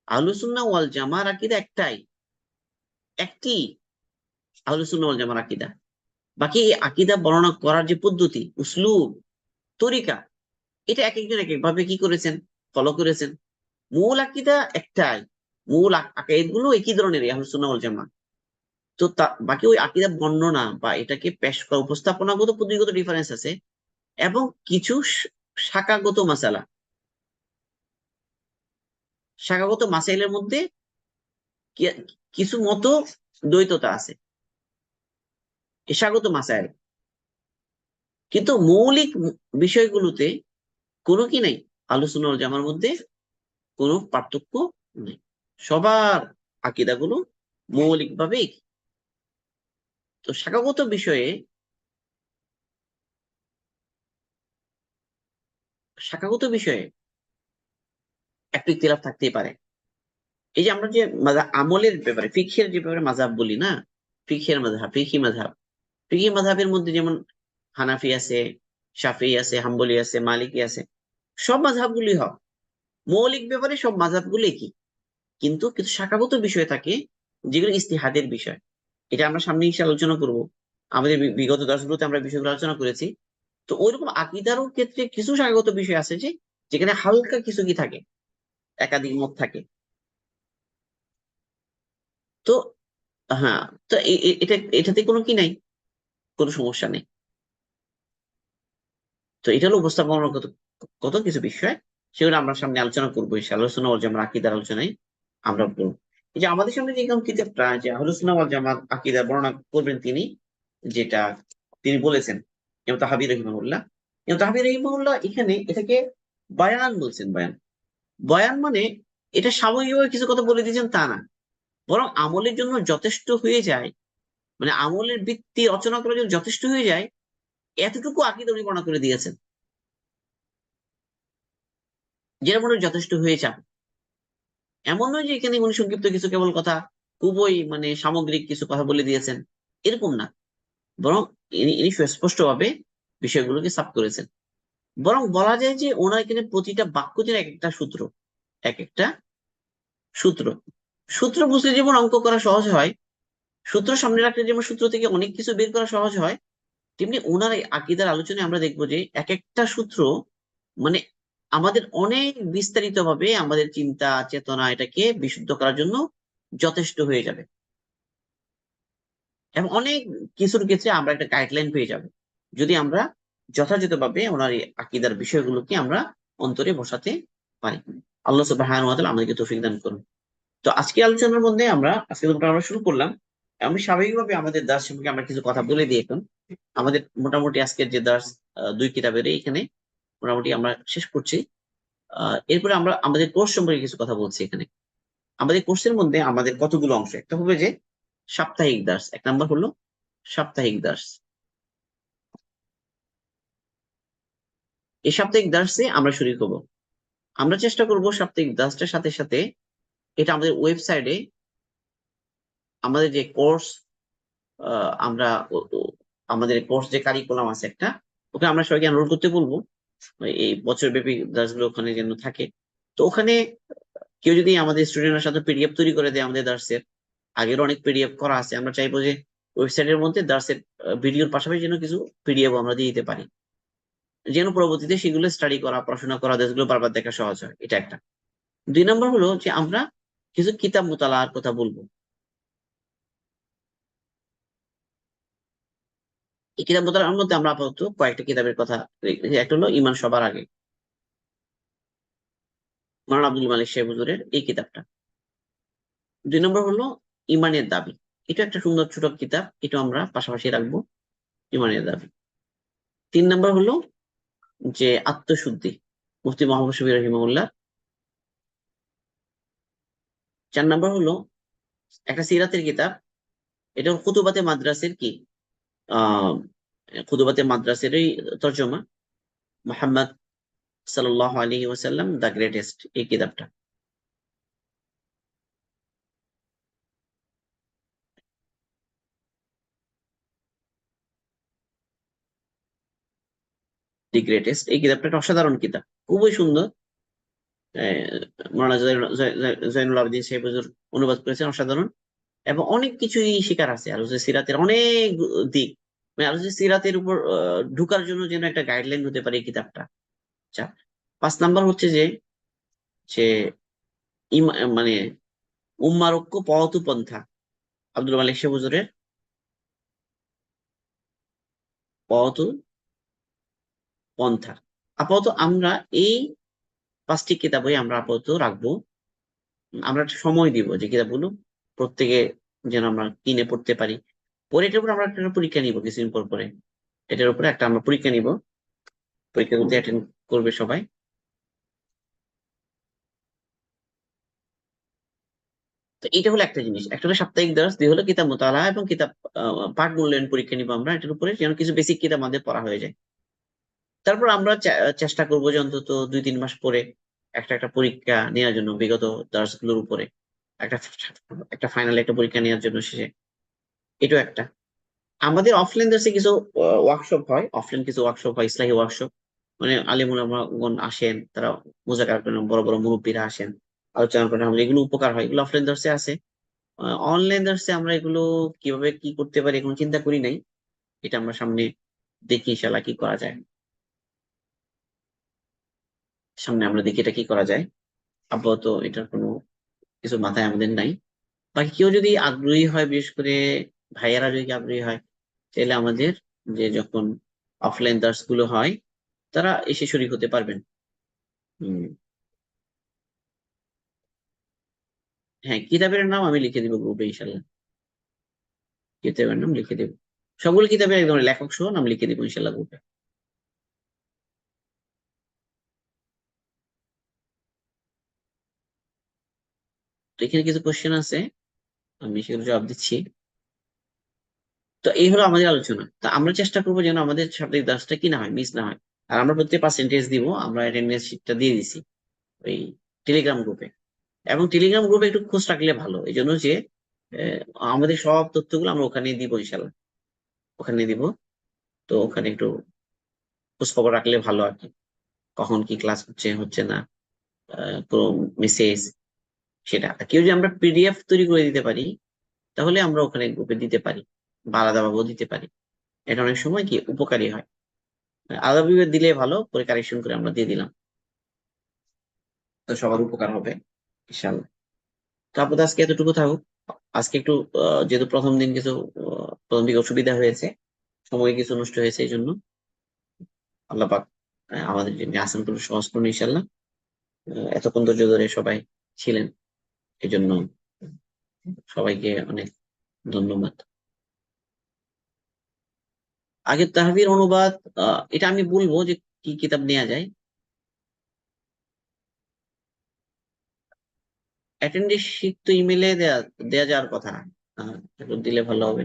আহলুস সুন্নাহ ওয়াল জামার আকীদা একটাই, একটি আহলুস সুন্নাহ ওয়াল জামার আকীদা। বাকি এই আকীদা বর্ণনা করার যে পদ্ধতি, উসলুব, তরিকা, এটা এক একজন এক এক ভাবে কি করেছেন, ফলো করেছেন। মূল আকীদা একটাই, মূল আকাইদ গুলো একই ধরনের, আহলুস সুন্নাহ ওয়াল জামা। তো বাকি ওই আকীদা বর্ণনা বা এটাকে পেশ করা, উপস্থাপনাগত পদ্ধতিগত ডিফারেন্স আছে। এবং কিছু শাখাগত মাসালা, শাখাগত মাসাইলের মধ্যে কিছু মত দ্বৈততা আছে, এ শাখাগত মাসাইল। কিন্তু মৌলিক বিষয়গুলোতে কোনো কি নাই, আহলুস সুন্নাহ ওয়াল জামার মধ্যে কোনো পার্থক্য নেই। সবার আকীদাগুলো মৌলিকভাবে একই। তো শাখাগত বিষয়ে, শাখাগত বিষয়ে একটু ইখতিলাফ থাকতেই পারে। এই যে আমরা যে আমলের ব্যাপারে, ফিকহের যে ব্যাপারে মাযহাব বলি না, ফিকহের মাযহাব, ফিকহি মাযহাব, ফিকহি মাযহাবের মধ্যে যেমন হানাফি আছে, শাফিঈ আছে, হাম্বলি আছে, মালিকি আছে। সব মাযহাবগুলি হক, মৌলিক ব্যাপারে সব মাযহাবগুলি একই। কিন্তু কিছু শাখাগত বিষয় থাকে যেগুলো ইজতিহাদের বিষয়। এটা আমরা সামনে এসে আলোচনা করব। আমাদের বিগত দশগুলোতে আমরা বিষয়গুলো আলোচনা করেছি। তো ওইরকম আকীদারও ক্ষেত্রে কিছু শাখাগত বিষয় আছে যে যেখানে হালকা কিছু কি থাকে, একাধিক মত থাকে। তো হ্যাঁ, তো এটাতে কোনো কি নাই, কোনো সমস্যা নেই। তো এটা হলো উপস্থাপনাগত কত কিছু বিষয়, সেগুলো আমরা সামনে আলোচনা করবো। এই আহলুস সুন্নাহ ওয়াল জামার আকীদার আলোচনায় আমরা করবো। এই যে আমাদের সামনে যে কিতাবটা, যে আহলুস সুন্নাহ ওয়াল জামাত আকীদা বর্ণনা করবেন তিনি, যেটা তিনি বলেছেন ইমাম তাহাবী রাহিমাহুল্লাহ। ইমাম তাহাবী রাহিমাহুল্লাহ এখানে এটাকে বয়ান বলছেন। বয়ান, বয়ান মানে এটা সাময়িকভাবে কিছু কথা বলে দিয়েছেন তা না, বরং আমলের জন্য যথেষ্ট হয়ে যায়, মানে আমলের ভিত্তি রচনা করার জন্য যথেষ্ট হয়ে যায়, এতটুকু আকীদা উনি বর্ণনা করে দিয়েছেন, যেটা মনে হয় যথেষ্ট হয়ে যাবে। এমন নয় যে এখানে উনি সংক্ষিপ্ত কিছু কেবল কথা, খুবই মানে সামগ্রিক কিছু কথা বলে দিয়েছেন, এরকম না। বরং ইনি সুস্পষ্ট ভাবে বিষয়গুলোকে সাফ করেছেন। বরং বলা যায় যে ওনার এখানে প্রতিটা বাক্য যেন এক একটা সূত্র, এক একটা সূত্র। সূত্র বুঝলে যেমন অঙ্ক করা সহজ হয়, সূত্র সামনে রাখলে যেমন সূত্র থেকে অনেক কিছু বের করা সহজ হয়, তেমনি ওনার এই আকীদার আলোচনায় আমরা দেখবো যে এক একটা সূত্র মানে আমাদের অনেক বিস্তারিত ভাবে আমাদের চিন্তা চেতনা এটাকে বিশুদ্ধ করার জন্য যথেষ্ট হয়ে যাবে। এবং অনেক কিছুর ক্ষেত্রে আমরা একটা গাইডলাইন পেয়ে যাব, যদি আমরা যথাযথভাবে ওনার এই আকীদার বিষয়গুলোকে আমরা অন্তরে বসাতে পারি। আল্লাহ সুবহানাহু ওয়া তাআলা আমাদেরকে তৌফিক দান করুন। তো আজকে আলোচনার মধ্যে আজকে আমরা শুরু করলাম। আমি স্বাভাবিকভাবে আমাদের দাস সম্পর্কে আমরা কিছু কথা বলে দিই এখন। আমাদের মোটামুটি আজকের যে দাস, দুই কিতাবের এখানে মোটামুটি আমরা শেষ করছি। এরপরে আমরা আমাদের কোর্স সম্পর্কে কিছু কথা বলছি এখানে। আমাদের কোর্সের মধ্যে আমাদের কতগুলো অংশ, একটা হবে যে সাপ্তাহিক দাস, এক নাম্বার হলো সাপ্তাহিক দাস। এই সাপ্তাহিক দাসে আমরা শরীক হব। আমরা চেষ্টা করব সাপ্তাহিক দাসটার সাথে সাথে এটা আমাদের ওয়েবসাইটে আমাদের যে কোর্স, আমরা আমাদের কোর্স যে কারিকুলাম আছে একটা, ওখানে আমরা সবাইকে এনরোল করতে বলবো। এই বছর ব্যাপী দাসগুলো ওখানে যেন থাকে। তো ওখানে কেউ যদি আমাদের স্টুডেন্টের সাথে পিডিএফ তৈরি করে দেয় আমাদের দার্সের, আগের অনেক পিডিএফ করা আছে, আমরা চাইবো যে ওয়েবসাইটের মধ্যে দার্সের ভিডিওর পাশাপাশি যেন কিছু পিডিএফ আমরা দিয়ে দিতে পারি। যেন পরবর্তীতে সেগুলো স্টাডি করা, পড়াশোনা করা, দেশগুলো বারবার দেখা সহজ হয়। এটা একটা। 2 নম্বর হলো যে আমরা কিছু কিতাব মোতালার কথা বলবো। এই কিতাব মোতালার মধ্যে আমরা আপাতত কয়েকটা কিতাবের কথা, একটা হলো ইমান সবার আগে, মাওলানা আব্দুল মালিক সাহেব হুজুরের এই কিতাবটা। 2 নম্বর হলো ইমানের দাবি। এটা একটা সুন্দর ছোট কিতাব, এটা আমরা পাশাপাশি রাখবো, ইমানের দাবি। 3 নম্বর হলো যে আত্মশুদ্ধি, মুফতি মোহাম্মদ শফি রহিমাহুল্লাহ। 4 নম্বর হলো একটা সিরাতের কিতাব, এটা খুতুবাতে মাদ্রাসের কি আহ খুতুবাতে মাদ্রাসেরই তর্জমা, মুহাম্মদ সাল্লাল্লাহু আলাইহি ওয়াসাল্লাম দ্য গ্রেটেস্ট, এই কিতাবটা। দি গ্রেটেস্ট এই কিতাবটা একটা অসাধারণ কিতাব, খুবই সুন্দর। মাওলানা জয়নুল আবেদিন সাহেব হুজুর অনুবাদ করেছেন, অসাধারণ। এবং অনেক কিছুই শেখার আছে, আর হচ্ছে সিরাতের অনেক দিক, মানে আর হচ্ছে সিরাতের উপর ঢুকার জন্য যেন একটা গাইডলাইন হতে পারে এই কিতাবটা। আচ্ছা, 5 নম্বর হচ্ছে যে যে মানে উম্মার ঐক্য পথ পন্থা, আব্দুল মালিক সাহেব হুজুরের পথ পন্থা। আপাতত আমরা এই 5টি কিতাবই আমরা আপাতত রাখবো। আমরা একটা সময় দিব যে কিতাবগুলো প্রত্যেকে যেন আমরা কিনে পড়তে পারি। পরে এটার উপর আমরা একটা পরীক্ষা নিব কিছুদিন পর পরে, এটার উপরে একটা আমরা পরীক্ষা নিব, পরীক্ষাগুলো অ্যাটেন্ড করবে সবাই। তো এটা হলো একটা জিনিস, একটা হলো সাপ্তাহিক দর্শ, দুই হলো কিতাব মোতালা এবং কিতাব পাঠ মূল্যায়ন পরীক্ষা নিব আমরা এটার উপরে, যেন কিছু বেসিক কিতাব আমাদের পড়া হয়ে যায়। তারপর আমরা চেষ্টা করবো যে অন্তত 2-3 মাস পরে একটা একটা পরীক্ষা নেওয়ার জন্য বিগত দর্শগুলোর উপরে একটা একটা ফাইনাল একটা পরীক্ষা নেওয়ার জন্য শেষে। এটাও একটা। আমাদের অফলাইন দেশে কিছু ওয়ার্কশপ হয়, অফলাইন কিছু ওয়ার্কশপ হয়, ইসলাহী ওয়ার্কশপ, মানে আলিম উলামাগণ আসেন, তারা মুজাকারা করেন, বড় বড় মুরব্বীরা আসেন, আলোচনা করেন, আমাদের এগুলো উপকার হয়, এগুলো অফলাইন দর্শে আছে। অনলাইন দর্শে আমরা এগুলো কিভাবে কি করতে পারি এখন চিন্তা করি নাই, এটা আমরা সামনে দেখি ইনশাল্লাহ কি করা যায়, সামনে আমরা দেখি এটা কি করা যায়। আপাতত এটার কোনো কিছু মাথায় আমাদের নাই। বাকি কেউ যদি আগ্রহী হয়, বিশেষ করে ভাইয়ারা যদি আগ্রহী হয়, তাহলে আমাদের যে যখন অফলাইন দার্স গুলো হয় তারা এসে শরীক হতে পারবেন। হম। হ্যাঁ, কিতাবের নাম আমি লিখে দিব গ্রুপে ইনশাল্লাহ, কিতাবের নাম লিখে দেব, সবগুলো কিতাবের একদম লেখক সহ নাম লিখে দিব ইনশাল্লাহ গ্রুপে। তো এখানে কিছু কোশ্চেন আছে, আমি সেগুলো জবাব দিচ্ছি। তো এই হলো আমাদের আলোচনা, তো আমরা চেষ্টা করবো যেন আমাদের সাপ্তাহিক দাসটা কি না হয়, মিস না হয়। আর আমরা প্রত্যেক পার্সেন্টেজ দিব, আমরা অ্যাটেন্ডেন্স শিটটা দিয়ে দিছি ওই টেলিগ্রাম গ্রুপে। এবং টেলিগ্রাম গ্রুপে একটু খোঁজ রাখলে ভালো, এই জন্য যে আহ, আমাদের সব তথ্যগুলো আমরা ওখানে দিব ইনশাল্লাহ, ওখানে দিব। তো ওখানে একটু খোঁজ খবর রাখলে ভালো আর কি, কখন কি ক্লাস হচ্ছে হচ্ছে না, কোনো মেসেজ, সেটা। আর কেউ যদি আমরা পিডিএফ তৈরি করে দিতে পারি, তাহলে আমরা ওখানে গ্রুপে দিতে পারি বা আলাদাভাবেও দিতে পারি। এটা অনেক সময় কি উপকারী হয়, আলাদাভাবে দিলে ভালো, পরে কারেকশন করে আমরা দিয়ে দিলাম, তো সবার উপকার হবে ইনশাল্লাহ। তো আপাতত আজকে এতটুকু থাকুক। আজকে একটু যেহেতু প্রথম দিন কিছু প্রথম দিকে অসুবিধা হয়েছে, সময় কিছু নষ্ট হয়েছে, এই জন্য আল্লাহ পাক আমাদের জন্য আসানগুলো সহজ করুন ইনশাল্লাহ। এতক্ষণ ধৈর্য ধরে সবাই ছিলেন, এই জন্য সবাইকে অনেক ধন্যবাদ। আগে তাহবির অনুবাদ, এটা আমি বলবো যে কি কিতাব নেওয়া যায়। অ্যাটেন্ডেন্স শিট তো ইমেলে দেয়া দেয়া যাওয়ার কথা, একটু দিলে ভালো হবে।